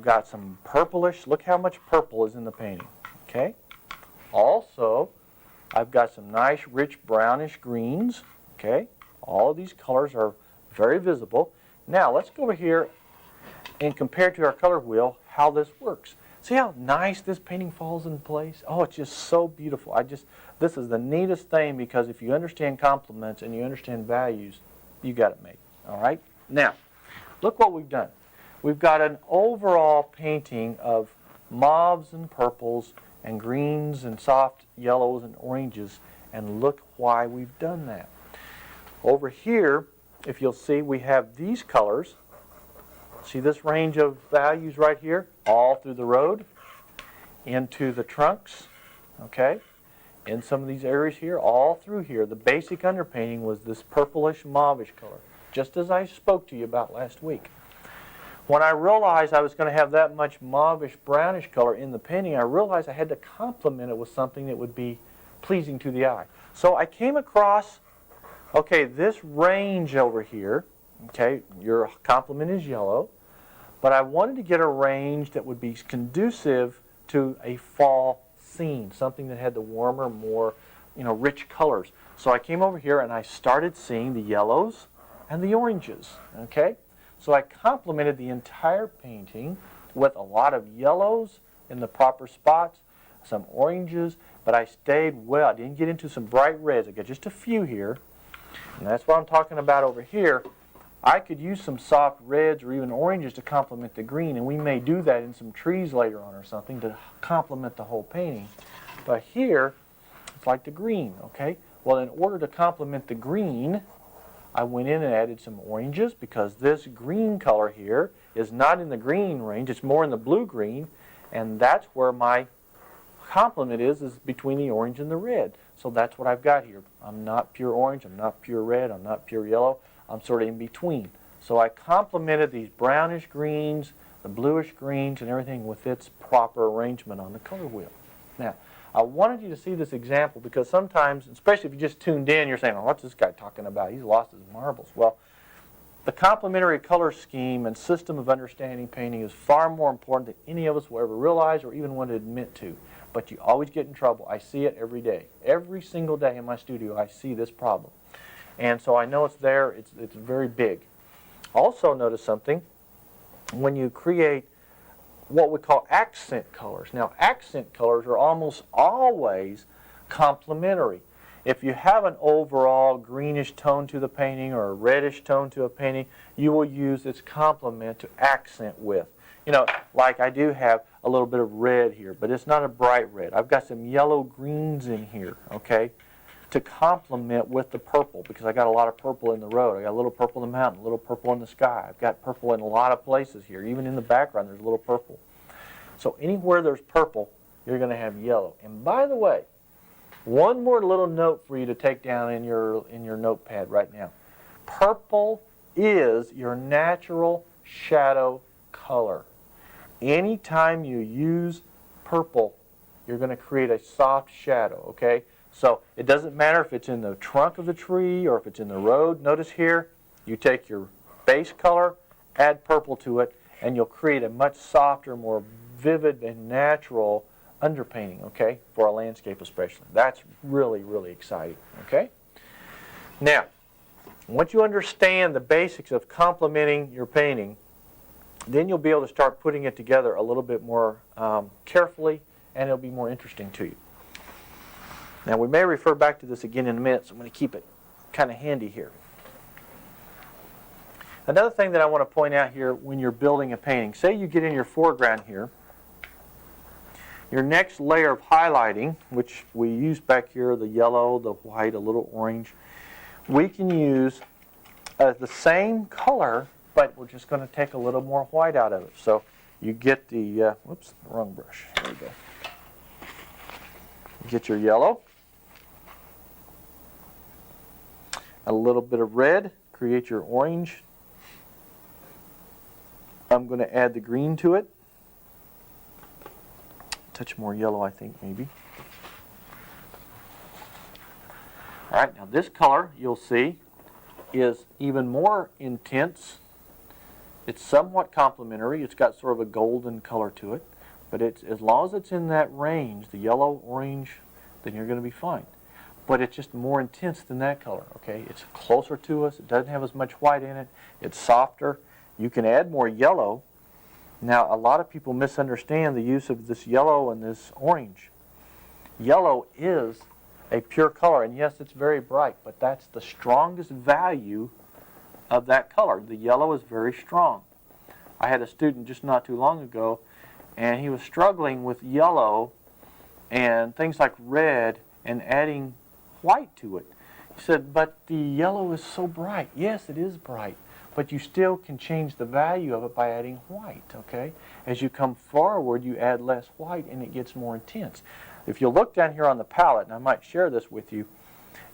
got some purplish. Look how much purple is in the painting. Okay? Also, I've got some nice, rich, brownish greens. Okay? All of these colors are very visible. Now, let's go over here and compare to our color wheel how this works. See how nice this painting falls in place? Oh, it's just so beautiful. This is the neatest thing because if you understand complements and you understand values, you got it made. All right? Now, look what we've done. We've got an overall painting of mauves and purples and greens and soft yellows and oranges, and look why we've done that. Over here, if you'll see, we have these colors. See this range of values right here? All through the road, into the trunks, okay? In some of these areas here, all through here. The basic underpainting was this purplish mauvish color, just as I spoke to you about last week. When I realized I was going to have that much mauvish brownish color in the painting, I realized I had to complement it with something that would be pleasing to the eye. So I came across, okay, this range over here, okay, your complement is yellow, but I wanted to get a range that would be conducive to a fall scene, something that had the warmer, more, rich colors. So I came over here and I started seeing the yellows and the oranges, okay? So I complemented the entire painting with a lot of yellows in the proper spots, some oranges, but I stayed well. I didn't get into some bright reds. I got just a few here, and that's what I'm talking about over here. I could use some soft reds or even oranges to complement the green, and we may do that in some trees later on or something to complement the whole painting. But here, it's like the green, okay? Well, in order to complement the green, I went in and added some oranges because this green color here is not in the green range, it's more in the blue-green, and that's where my complement is between the orange and the red. So that's what I've got here. I'm not pure orange, I'm not pure red, I'm not pure yellow. I'm sort of in between. So I complemented these brownish greens, the bluish greens, and everything with its proper arrangement on the color wheel. Now, I wanted you to see this example because sometimes, especially if you just tuned in, you're saying, oh, what's this guy talking about? He's lost his marbles. Well, the complementary color scheme and system of understanding painting is far more important than any of us will ever realize or even want to admit to. But you always get in trouble. I see it every day. Every single day in my studio, I see this problem. And so I know it's there, it's very big. Also notice something, when you create what we call accent colors. Now accent colors are almost always complementary. If you have an overall greenish tone to the painting or a reddish tone to a painting, you will use its complement to accent with. Like I do have a little bit of red here, but it's not a bright red. I've got some yellow greens in here, okay? To complement with the purple, because I got a lot of purple in the road. I got a little purple in the mountain, a little purple in the sky. I've got purple in a lot of places here. Even in the background, there's a little purple. So anywhere there's purple, you're going to have yellow. And by the way, one more little note for you to take down in your notepad right now. Purple is your natural shadow color. Anytime you use purple, you're going to create a soft shadow, okay? So it doesn't matter if it's in the trunk of the tree or if it's in the road. Notice here, you take your base color add purple to it, and you'll create a much softer, more vivid and natural underpainting, okay, for a landscape especially. That's really, really exciting, okay? Now, once you understand the basics of complementing your painting, then you'll be able to start putting it together a little bit more carefully, and it'll be more interesting to you. Now, we may refer back to this again in a minute, so I'm going to keep it kind of handy here. Another thing that I want to point out here when you're building a painting, say you get in your foreground here, your next layer of highlighting, which we use back here, the yellow, the white, a little orange, we can use the same color, but we're just going to take a little more white out of it. So you get the, whoops, wrong brush. There we go. You get your yellow, a little bit of red, create your orange. I'm going to add the green to it. Touch more yellow, I think, maybe. All right, now this color, you'll see, is even more intense. It's somewhat complementary. It's got sort of a golden color to it. But it's, as long as it's in that range, the yellow, orange, then you're going to be fine. But it's just more intense than that color, okay? It's closer to us. It doesn't have as much white in it. It's softer. You can add more yellow. Now, a lot of people misunderstand the use of this yellow and this orange. Yellow is a pure color, and yes, it's very bright, but that's the strongest value of that color. The yellow is very strong. I had a student just not too long ago, and he was struggling with yellow and things like red and adding white to it. He said, but the yellow is so bright. Yes, it is bright, but you still can change the value of it by adding white, okay? As you come forward, you add less white and it gets more intense. If you look down here on the palette, and I might share this with you,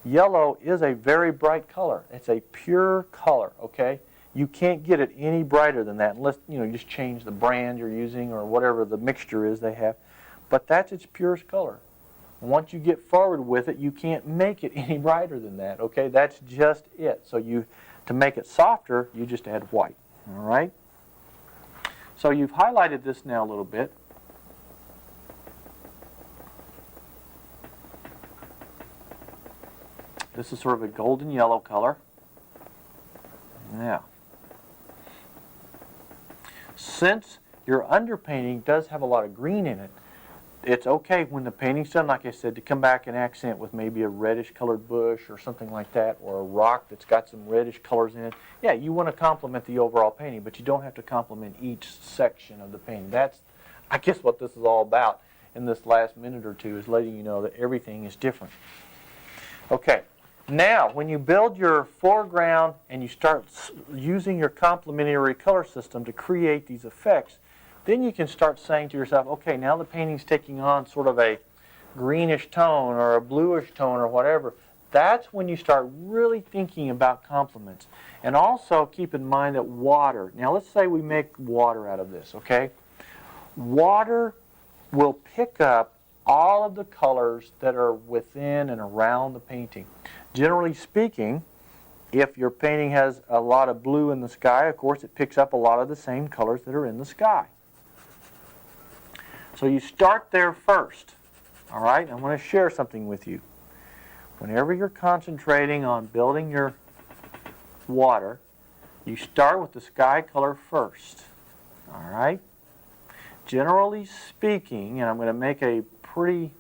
yellow is a very bright color. It's a pure color, okay? You can't get it any brighter than that unless, you just change the brand you're using or whatever the mixture is they have. But that's its purest color. Once you get forward with it, you can't make it any brighter than that, okay? That's just it. So to make it softer, you just add white, all right? So you've highlighted this now a little bit. This is sort of a golden yellow color. Now, since your underpainting does have a lot of green in it, it's okay when the painting's done, like I said, to come back and accent with maybe a reddish colored bush or something like that, or a rock that's got some reddish colors in it. Yeah, you want to complement the overall painting, but you don't have to complement each section of the painting. That's, I guess, what this is all about in this last minute or two, is letting you know that everything is different. Okay, now when you build your foreground and you start using your complementary color system to create these effects, then you can start saying to yourself, okay, now the painting's taking on sort of a greenish tone or a bluish tone or whatever. That's when you start really thinking about complements. And also keep in mind that water, now let's say we make water out of this, okay? Water will pick up all of the colors that are within and around the painting. Generally speaking, if your painting has a lot of blue in the sky, of course it picks up a lot of the same colors that are in the sky. So you start there first, all right? I want to share something with you. Whenever you're concentrating on building your water, you start with the sky color first, all right? Generally speaking, and I'm going to make a pretty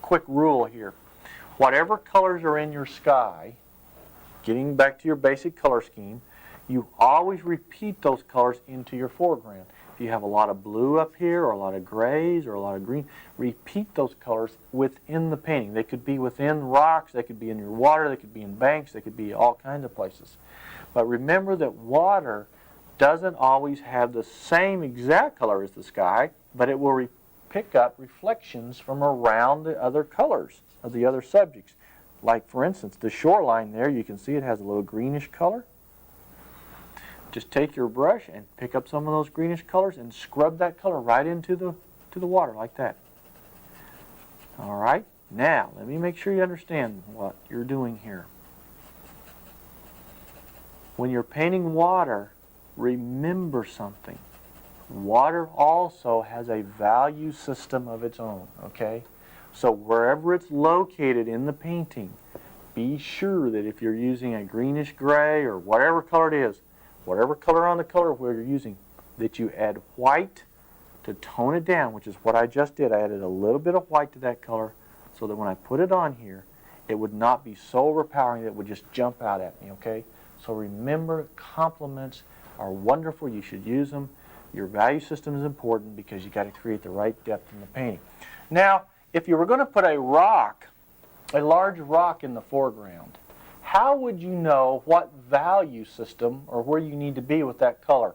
quick rule here, whatever colors are in your sky, getting back to your basic color scheme, you always repeat those colors into your foreground. If you have a lot of blue up here, or a lot of grays, or a lot of green, repeat those colors within the painting. They could be within rocks, they could be in your water, they could be in banks, they could be all kinds of places. But remember that water doesn't always have the same exact color as the sky, but it will pick up reflections from around the other colors of the other subjects. Like, for instance, the shoreline there, you can see it has a little greenish color. Just take your brush and pick up some of those greenish colors and scrub that color right into the water like that. All right, now let me make sure you understand what you're doing here. When you're painting water, remember something. Water also has a value system of its own, okay? So wherever it's located in the painting, be sure that if you're using a greenish gray or whatever color it is, whatever color on the color wheel you're using, that you add white to tone it down, which is what I just did. I added a little bit of white to that color so that when I put it on here, it would not be so overpowering that it would just jump out at me, okay? So remember, complements are wonderful. You should use them. Your value system is important because you got to create the right depth in the painting. Now, if you were going to put a rock, a large rock in the foreground, how would you know what value system or where you need to be with that color?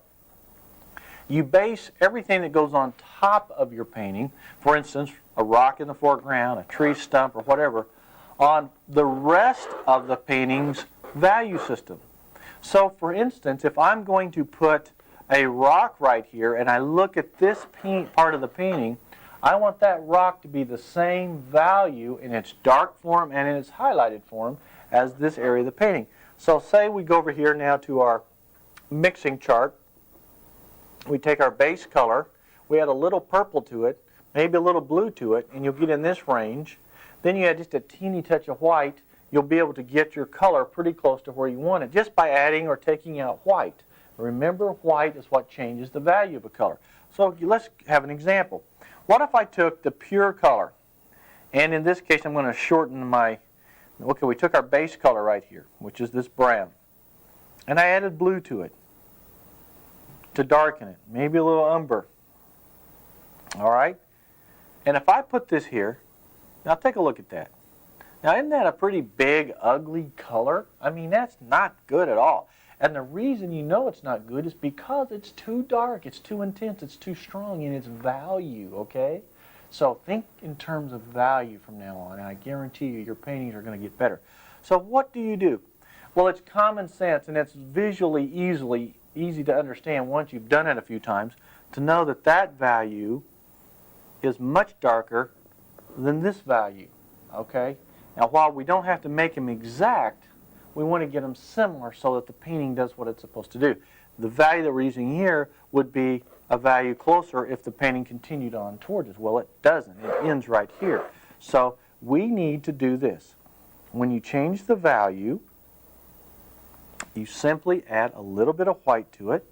You base everything that goes on top of your painting, for instance, a rock in the foreground, a tree stump, or whatever, on the rest of the painting's value system. So, for instance, if I'm going to put a rock right here and I look at this part of the painting, I want that rock to be the same value in its dark form and in its highlighted form as this area of the painting. So say we go over here now to our mixing chart. We take our base color, we add a little purple to it, maybe a little blue to it, and you'll get in this range. Then you add just a teeny touch of white, you'll be able to get your color pretty close to where you want it just by adding or taking out white. Remember, white is what changes the value of a color. So let's have an example. What if I took the pure color, and in this case I'm going to shorten my, okay, we took our base color right here, which is this brown, and I added blue to it to darken it, maybe a little umber. All right? And if I put this here, now take a look at that. Now isn't that a pretty big, ugly color? I mean, that's not good at all. And the reason you know it's not good is because it's too dark, it's too intense, it's too strong in its value, okay? So think in terms of value from now on, and I guarantee you your paintings are going to get better. So what do you do? Well, it's common sense, and it's visually easy to understand once you've done it a few times, to know that that value is much darker than this value, okay? Now, while we don't have to make them exact, we want to get them similar so that the painting does what it's supposed to do. The value that we're using here would be a value closer if the painting continued on towards us. Well, it doesn't. It ends right here. So we need to do this. When you change the value, you simply add a little bit of white to it.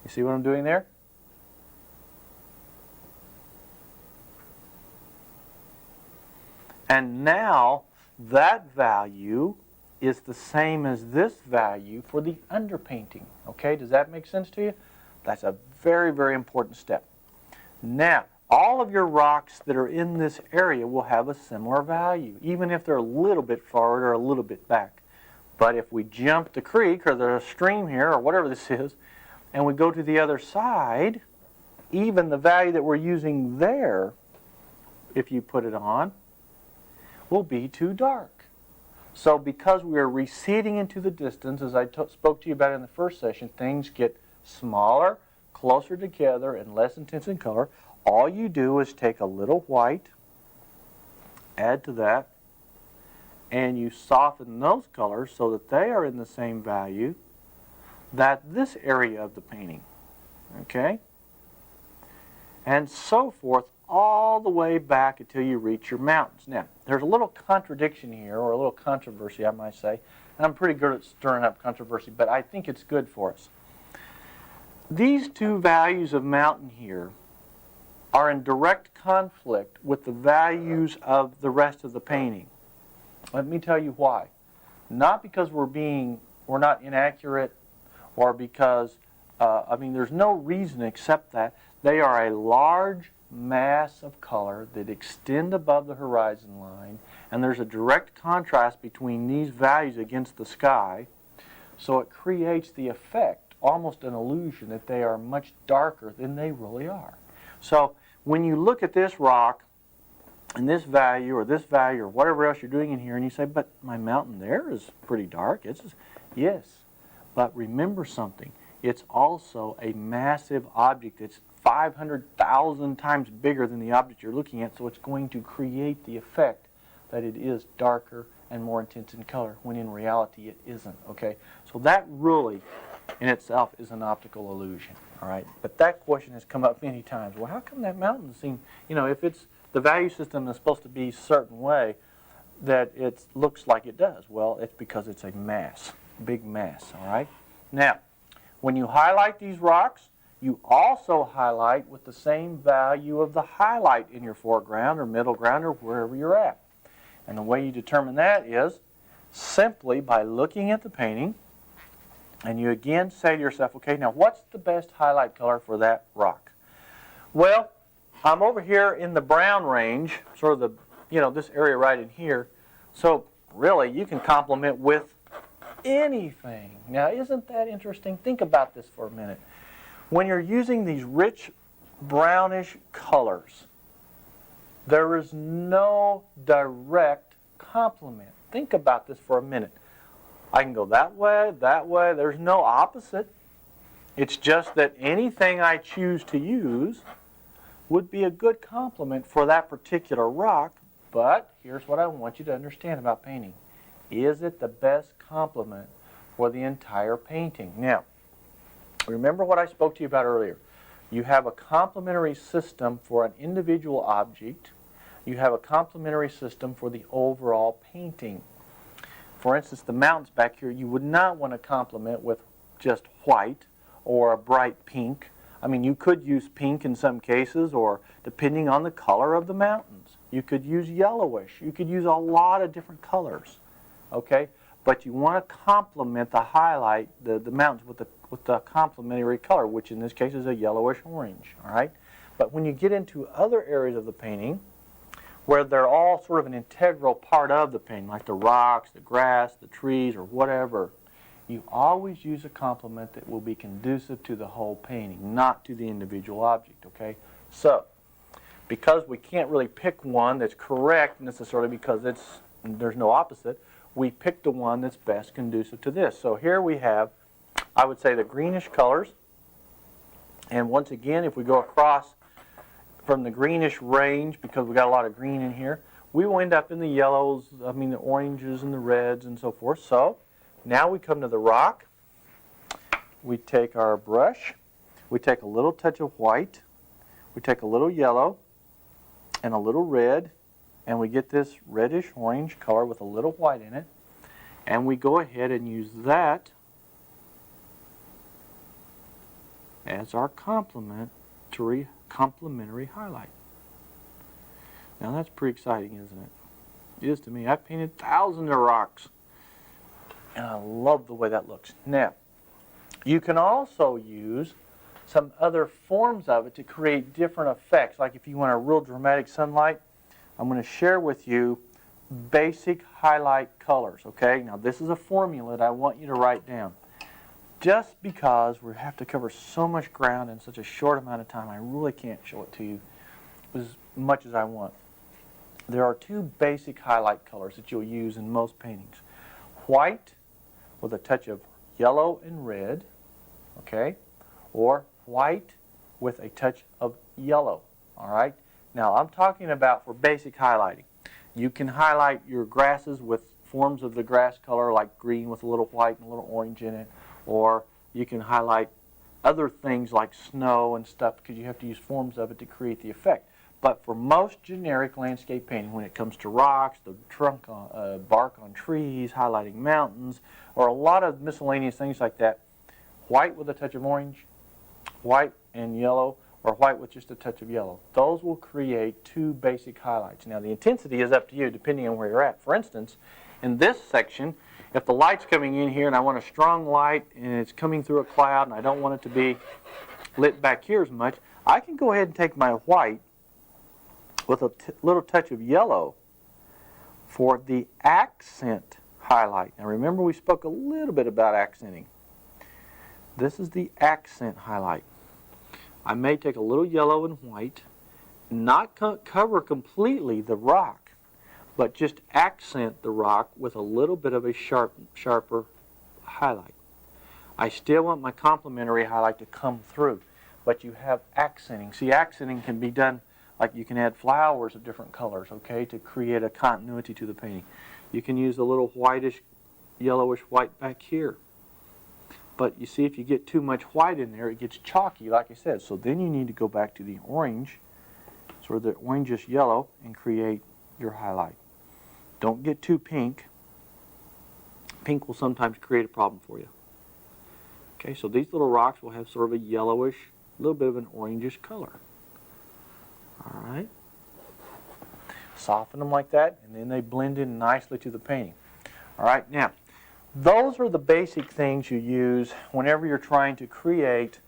You see what I'm doing there? And now that value is the same as this value for the underpainting. Okay, does that make sense to you? That's a very, very important step. Now, all of your rocks that are in this area will have a similar value, even if they're a little bit forward or a little bit back. But if we jump the creek or there's a stream here or whatever this is, and we go to the other side, even the value that we're using there, if you put it on, will be too dark. So because we are receding into the distance, as I spoke to you about in the first session, things get smaller, closer together, and less intense in color. All you do is take a little white, add to that, and you soften those colors so that they are in the same value that this area of the painting. Okay? And so forth all the way back until you reach your mountains. Now, there's a little contradiction here, or a little controversy, I might say. And I'm pretty good at stirring up controversy, but I think it's good for us. These two values of mountain here are in direct conflict with the values of the rest of the painting. Let me tell you why. Not because we're not inaccurate, or because, there's no reason except that they are a large mass of color that extend above the horizon line, and there's a direct contrast between these values against the sky, so it creates the effect, almost an illusion, that they are much darker than they really are. So when you look at this rock and this value or whatever else you're doing in here, and you say, but my mountain there is pretty dark. Yes, but remember something. It's also a massive object. It's 500,000 times bigger than the object you're looking at, so it's going to create the effect that it is darker and more intense in color, when in reality it isn't, okay? So that really, in itself, is an optical illusion, all right? But that question has come up many times. Well, how come that mountain seems, if it's the value system is supposed to be a certain way, that it looks like it does? Well, it's because it's a mass, big mass, all right? Now, when you highlight these rocks, you also highlight with the same value of the highlight in your foreground or middle ground or wherever you're at. And the way you determine that is simply by looking at the painting, and you again say to yourself, okay, now what's the best highlight color for that rock? Well, I'm over here in the brown range, sort of the, this area right in here. So really, you can complement with anything. Now, isn't that interesting? Think about this for a minute. When you're using these rich brownish colors, there is no direct complement. Think about this for a minute. I can go that way, there's no opposite. It's just that anything I choose to use would be a good complement for that particular rock, but here's what I want you to understand about painting. Is it the best complement for the entire painting? Now, remember what I spoke to you about earlier. You have a complementary system for an individual object. You have a complementary system for the overall painting. For instance, the mountains back here, you would not want to complement with just white or a bright pink. I mean, you could use pink in some cases, or depending on the color of the mountains. You could use yellowish. You could use a lot of different colors, okay? But you want to complement the highlight, the mountains with the complementary color, which in this case is a yellowish orange, all right? But when you get into other areas of the painting, where they're all sort of an integral part of the painting, like the rocks, the grass, the trees, or whatever, you always use a complement that will be conducive to the whole painting, not to the individual object, okay? So, because we can't really pick one that's correct necessarily because there's no opposite, we pick the one that's best conducive to this. So here we have, I would say, the greenish colors. And once again, if we go across from the greenish range, because we got a lot of green in here, we will end up in the yellows, the oranges and the reds and so forth. So now we come to the rock. We take our brush, we take a little touch of white, we take a little yellow and a little red, and we get this reddish orange color with a little white in it, and we go ahead and use that as our complementary highlight. Now that's pretty exciting, isn't it? It is to me. I've painted thousands of rocks, and I love the way that looks. Now, you can also use some other forms of it to create different effects. Like if you want a real dramatic sunlight, I'm going to share with you basic highlight colors, okay? Now this is a formula that I want you to write down. Just because we have to cover so much ground in such a short amount of time, I really can't show it to you as much as I want. There are two basic highlight colors that you'll use in most paintings. White with a touch of yellow and red, okay? Or white with a touch of yellow, all right? Now I'm talking about for basic highlighting. You can highlight your grasses with forms of the grass color like green with a little white and a little orange in it, or you can highlight other things like snow and stuff because you have to use forms of it to create the effect. But for most generic landscape painting, when it comes to rocks, the trunk, bark on trees, highlighting mountains, or a lot of miscellaneous things like that, white with a touch of orange, white and yellow, or white with just a touch of yellow. Those will create two basic highlights. Now the intensity is up to you depending on where you're at. For instance, in this section, if the light's coming in here and I want a strong light and it's coming through a cloud and I don't want it to be lit back here as much, I can go ahead and take my white with a little touch of yellow for the accent highlight. Now remember, we spoke a little bit about accenting. This is the accent highlight. I may take a little yellow and white, not cover completely the rock, but just accent the rock with a little bit of a sharper highlight. I still want my complementary highlight to come through, but you have accenting. See, accenting can be done Like you can add flowers of different colors, okay, to create a continuity to the painting. You can use a little whitish, yellowish white back here. But you see, if you get too much white in there, it gets chalky, like I said. So then you need to go back to the orange, sort of the orangish yellow, and create your highlight. Don't get too pink. Pink will sometimes create a problem for you. Okay, so these little rocks will have sort of a yellowish, a little bit of an orangish color. All right. Soften them like that, and then they blend in nicely to the painting. All right, now, those are the basic things you use whenever you're trying to create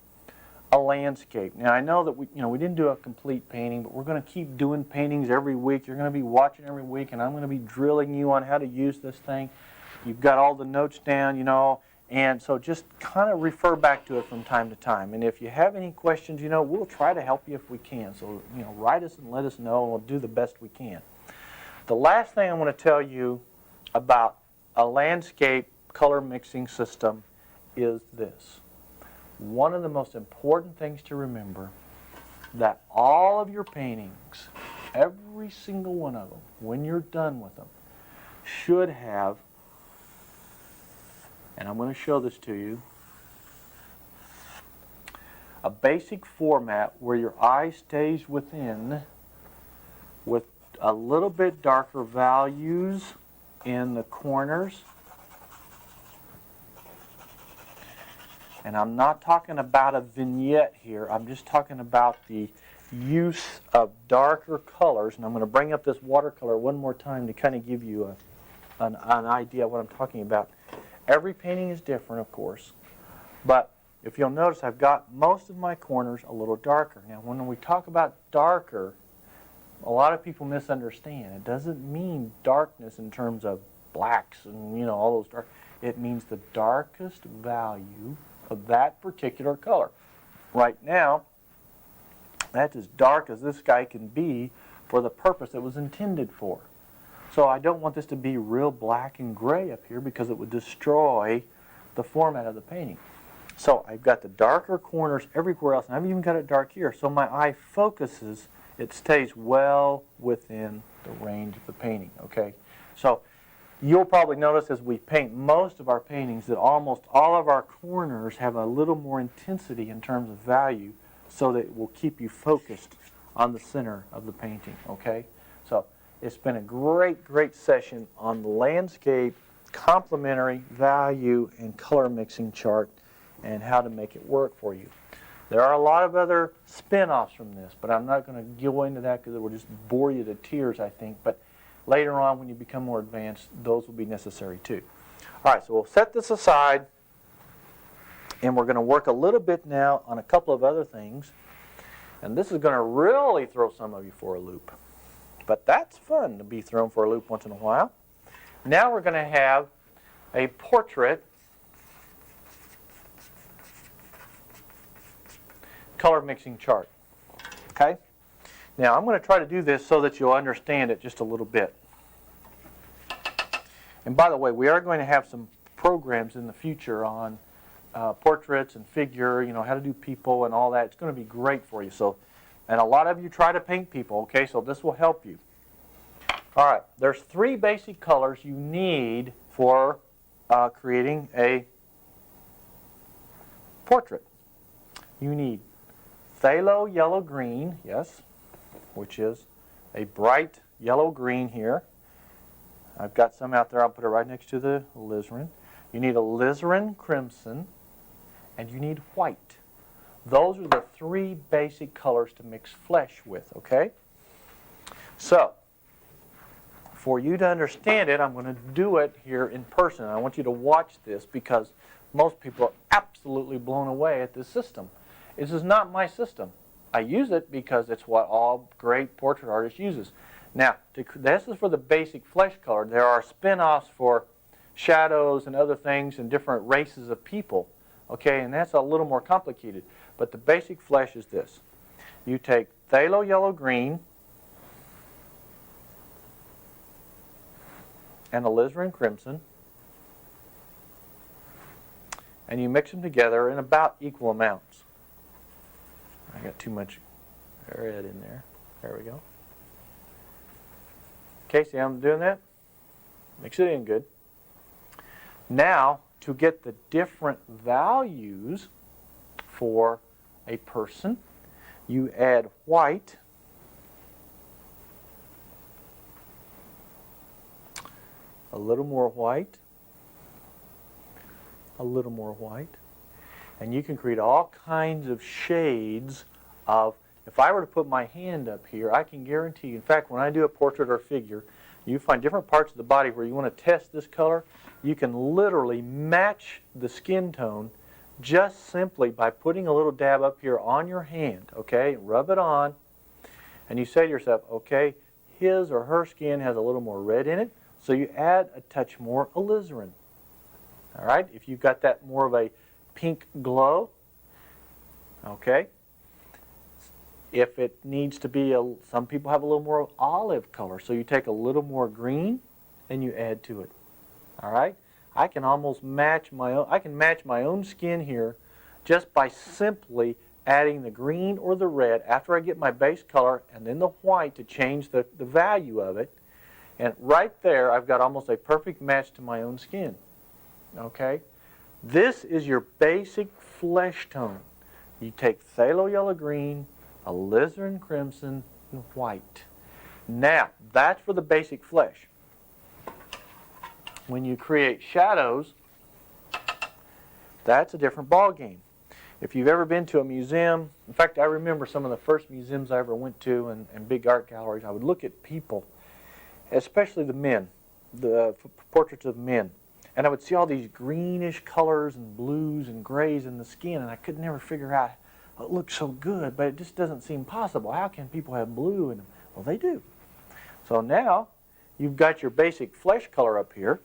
a landscape. Now, I know that we didn't do a complete painting, but we're going to keep doing paintings every week. You're going to be watching every week, and I'm going to be drilling you on how to use this thing. You've got all the notes down, and so just kind of refer back to it from time to time. And if you have any questions, we'll try to help you if we can. So, write us and let us know, and we'll do the best we can. The last thing I want to tell you about a landscape color mixing system is this. One of the most important things to remember, that all of your paintings, every single one of them, when you're done with them, should have, and I'm going to show this to you, a basic format where your eye stays within with a little bit darker values in the corners. And I'm not talking about a vignette here. I'm just talking about the use of darker colors. And I'm going to bring up this watercolor one more time to kind of give you an idea of what I'm talking about. Every painting is different, of course. But if you'll notice, I've got most of my corners a little darker. Now, when we talk about darker, a lot of people misunderstand. It doesn't mean darkness in terms of blacks and, all those dark. It means the darkest value of that particular color. Right now, that's as dark as this guy can be for the purpose it was intended for. So I don't want this to be real black and gray up here because it would destroy the format of the painting. So I've got the darker corners everywhere else, and I've even got it dark here. So my eye focuses, it stays well within the range of the painting, okay? So you'll probably notice as we paint most of our paintings that almost all of our corners have a little more intensity in terms of value so that it will keep you focused on the center of the painting, okay? So it's been a great, great session on the landscape, complementary, value, and color mixing chart and how to make it work for you. There are a lot of other spin-offs from this, but I'm not going to go into that because it will just bore you to tears, I think. But later on, when you become more advanced, those will be necessary too. All right, so we'll set this aside, and we're going to work a little bit now on a couple of other things. And this is going to really throw some of you for a loop. But that's fun to be thrown for a loop once in a while. Now we're going to have a portrait color mixing chart. Okay? Now I'm going to try to do this so that you'll understand it just a little bit. And by the way, we are going to have some programs in the future on portraits and figure, how to do people and all that. It's going to be great for you. So, and a lot of you try to paint people, okay? So this will help you. All right, there's 3 basic colors you need for creating a portrait. You need phthalo yellow-green, yes, which is a bright yellow-green here. I've got some out there. I'll put it right next to the alizarin. You need alizarin crimson, and you need white. Those are the 3 basic colors to mix flesh with, okay? So, for you to understand it, I'm going to do it here in person. I want you to watch this because most people are absolutely blown away at this system. This is not my system. I use it because it's what all great portrait artists uses. Now, this is for the basic flesh color. There are spin-offs for shadows and other things and different races of people. Okay, and that's a little more complicated. But the basic flesh is this. You take phthalo yellow-green and alizarin crimson, and you mix them together in about equal amounts. I got too much red in there. There we go. Okay, see how I'm doing that? Mix it in good. Now, to get the different values for a person, you add white, a little more white, a little more white, and you can create all kinds of shades of, if I were to put my hand up here, I can guarantee you, in fact, when I do a portrait or figure, you find different parts of the body where you want to test this color. You can literally match the skin tone just simply by putting a little dab up here on your hand, okay? Rub it on, and you say to yourself, okay, his or her skin has a little more red in it, so you add a touch more alizarin. All right, if you've got that more of a pink glow, okay? If it needs to be, some people have a little more olive color, so you take a little more green and you add to it. All right, I can almost match my own skin here just by simply adding the green or the red after I get my base color and then the white to change the value of it. And right there, I've got almost a perfect match to my own skin. Okay, this is your basic flesh tone. You take phthalo yellow green, alizarin crimson, and white. Now, that's for the basic flesh. When you create shadows, that's a different ball game. If you've ever been to a museum, in fact, I remember some of the first museums I ever went to and big art galleries, I would look at people, especially the men, the portraits of men, and I would see all these greenish colors and blues and grays in the skin, and I could never figure out, it looks so good, but it just doesn't seem possible. How can people have blue in them? Well, they do. So now, you've got your basic flesh color up here,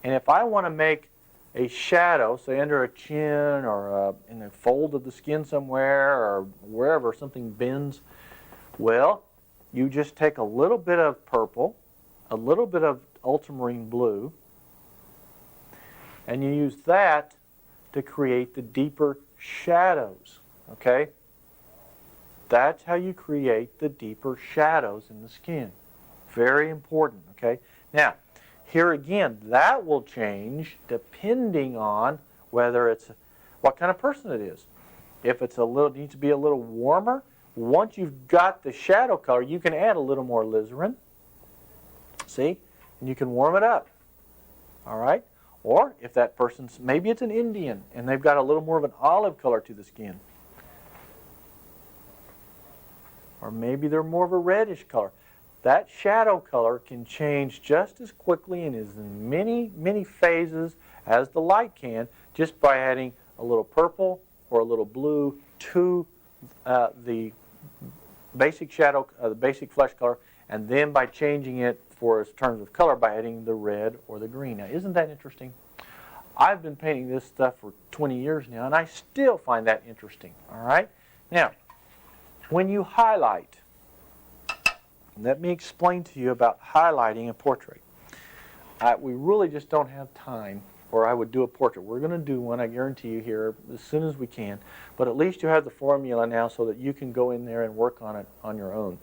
and if I want to make a shadow, say under a chin or in the fold of the skin somewhere or wherever something bends, well, you just take a little bit of purple, a little bit of ultramarine blue, and you use that to create the deeper shadows, okay? That's how you create the deeper shadows in the skin. Very important, okay? Now, here again, that will change depending on whether it's what kind of person it is. If it's needs to be a little warmer, once you've got the shadow color, you can add a little more alizarin. See? And you can warm it up. All right? Or if that person's, maybe it's an Indian, and they've got a little more of an olive color to the skin. Or maybe they're more of a reddish color. That shadow color can change just as quickly and as many, many phases as the light can, just by adding a little purple or a little blue to the basic shadow, the basic flesh color, and then by changing it for its terms of color by adding the red or the green. Now, isn't that interesting? I've been painting this stuff for 20 years now, and I still find that interesting. All right? Now, when you highlight, let me explain to you about highlighting a portrait. We really just don't have time, or I would do a portrait. We're going to do one, I guarantee you, here as soon as we can. But at least you have the formula now so that you can go in there and work on it on your own.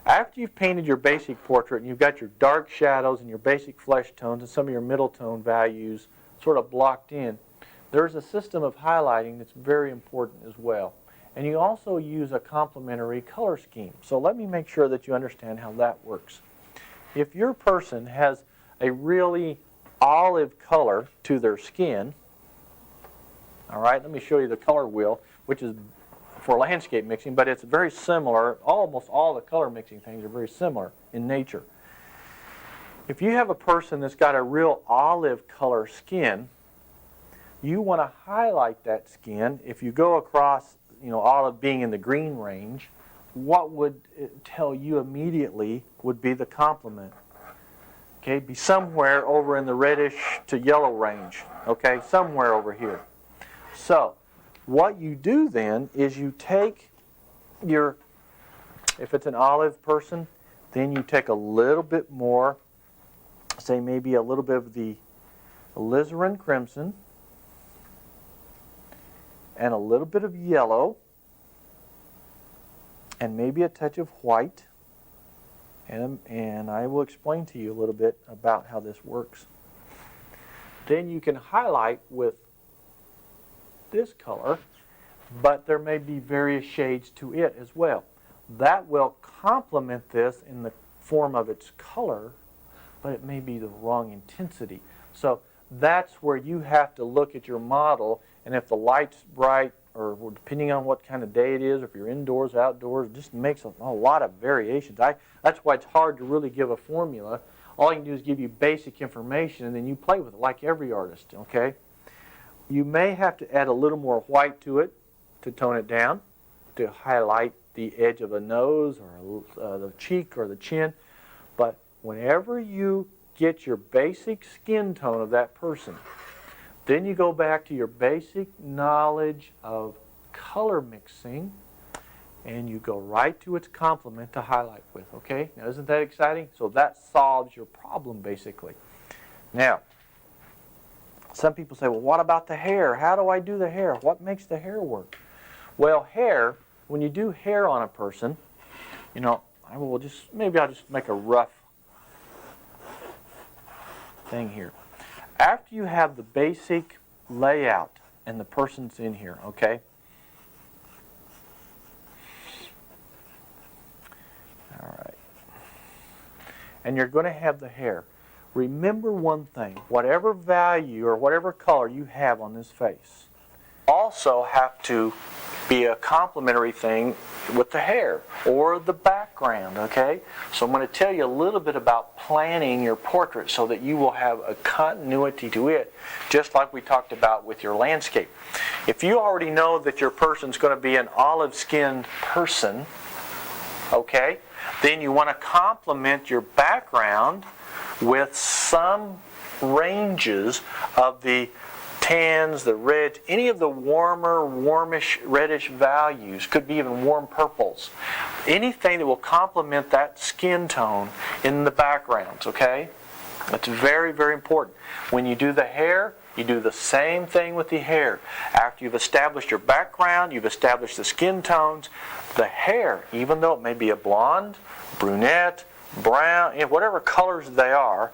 After you've painted your basic portrait and you've got your dark shadows and your basic flesh tones and some of your middle tone values sort of blocked in, there's a system of highlighting that's very important as well. And you also use a complementary color scheme. So let me make sure that you understand how that works. If your person has a really olive color to their skin, all right, let me show you the color wheel, which is for landscape mixing, but it's very similar. Almost all the color mixing things are very similar in nature. If you have a person that's got a real olive color skin, you want to highlight that skin. If you go across, olive being in the green range, what would it tell you immediately would be the complement? Okay, be somewhere over in the reddish to yellow range. Okay, somewhere over here. So, what you do then is you take if it's an olive person, then you take a little bit more, say maybe a little bit of the alizarin crimson, and a little bit of yellow, and maybe a touch of white. And I will explain to you a little bit about how this works. Then you can highlight with this color, but there may be various shades to it as well. That will complement this in the form of its color, but it may be the wrong intensity. So that's where you have to look at your model, and if the light's bright, or depending on what kind of day it is, or if you're indoors, outdoors, it just makes a lot of variations. That's why it's hard to really give a formula. All you can do is give you basic information, and then you play with it like every artist, okay? You may have to add a little more white to it to tone it down, to highlight the edge of the nose or the cheek or the chin. But whenever you get your basic skin tone of that person, then you go back to your basic knowledge of color mixing, and you go right to its complement to highlight with, okay? Now, isn't that exciting? So that solves your problem, basically. Now, some people say, well, what about the hair? How do I do the hair? What makes the hair work? Well, hair, when you do hair on a person, you know, maybe I'll just make a rough thing here. After you have the basic layout and the person's in here, okay? All right. And you're going to have the hair. Remember one thing, whatever value or whatever color you have on this face also have to be a complementary thing with the hair or the background, okay? So I'm going to tell you a little bit about planning your portrait so that you will have a continuity to it, just like we talked about with your landscape. If you already know that your person's going to be an olive-skinned person, okay, then you want to complement your background with some ranges of the tans, the reds, any of the warmer, warmish, reddish values, could be even warm purples. Anything that will complement that skin tone in the backgrounds, okay? That's very, very important. When you do the hair, you do the same thing with the hair. After you've established your background, you've established the skin tones, the hair, even though it may be a blonde, brunette, brown, whatever colors they are,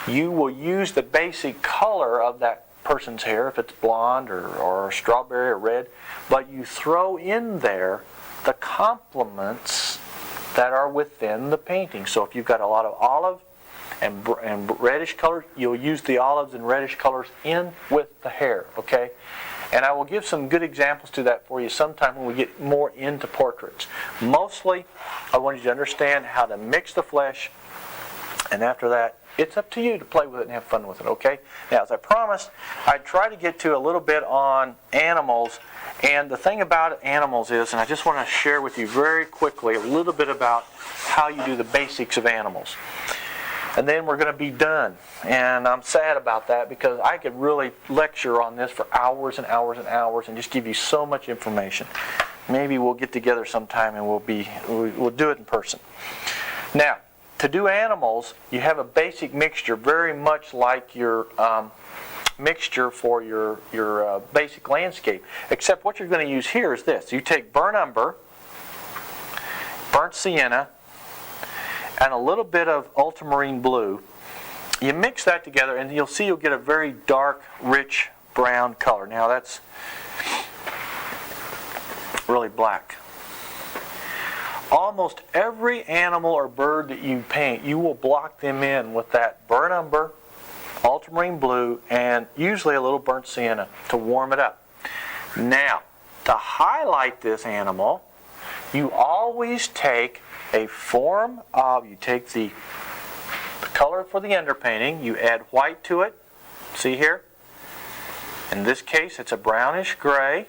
you will use the basic color of that person's hair, if it's blonde or strawberry or red, but you throw in there the complements that are within the painting. So if you've got a lot of olive and reddish colors, you'll use the olives and reddish colors in with the hair, okay? And I will give some good examples to that for you sometime when we get more into portraits. Mostly, I want you to understand how to mix the flesh, and after that, it's up to you to play with it and have fun with it, okay? Now, as I promised, I'd try to get to a little bit on animals. And the thing about animals is, and I just want to share with you very quickly a little bit about how you do the basics of animals. And then we're going to be done. And I'm sad about that because I could really lecture on this for hours and hours and hours and just give you so much information. Maybe we'll get together sometime and we'll do it in person. Now, to do animals, you have a basic mixture, very much like your mixture for your basic landscape. Except what you're going to use here is this. You take burnt umber, burnt sienna, and a little bit of ultramarine blue. You mix that together, and you'll see you'll get a very dark, rich brown color. Now that's really black. Almost every animal or bird that you paint, you will block them in with that burnt umber, ultramarine blue, and usually a little burnt sienna to warm it up. Now, to highlight this animal, you always take a form of, you take the color for the underpainting, you add white to it. See here? In this case, it's a brownish gray.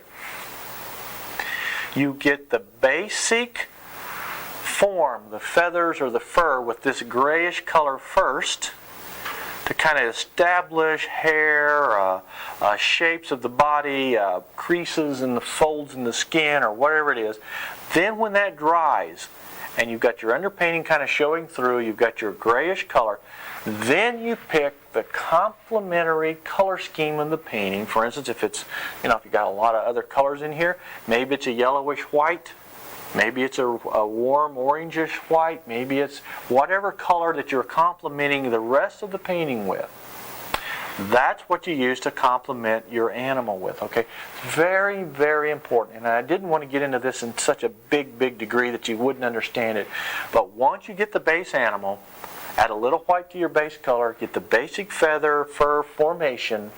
You get the basic form, the feathers or the fur, with this grayish color first to kind of establish hair, shapes of the body, creases and the folds in the skin or whatever it is. Then when that dries and you've got your underpainting kind of showing through, you've got your grayish color, then you pick the complementary color scheme of the painting. For instance, if it's, if you've got a lot of other colors in here, maybe it's a yellowish white, Maybe it's a warm orangish white. Maybe it's whatever color that you're complementing the rest of the painting with. That's what you use to complement your animal with, okay? Very, very important. And I didn't want to get into this in such a big degree that you wouldn't understand it. But once you get the base animal, add a little white to your base color, get the basic feather, fur formation,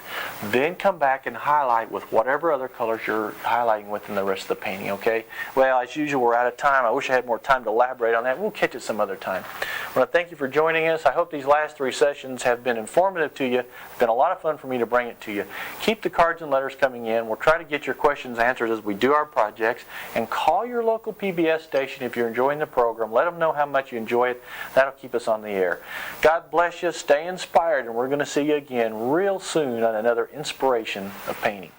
then come back and highlight with whatever other colors you're highlighting with in the rest of the painting, okay? Well, as usual, we're out of time. I wish I had more time to elaborate on that. We'll catch it some other time. I want to thank you for joining us. I hope these last 3 sessions have been informative to you. It's been a lot of fun for me to bring it to you. Keep the cards and letters coming in. We'll try to get your questions answered as we do our projects. And call your local PBS station if you're enjoying the program. Let them know how much you enjoy it. That'll keep us on the air. God bless you. Stay inspired, and we're going to see you again real soon on another inspiration of painting.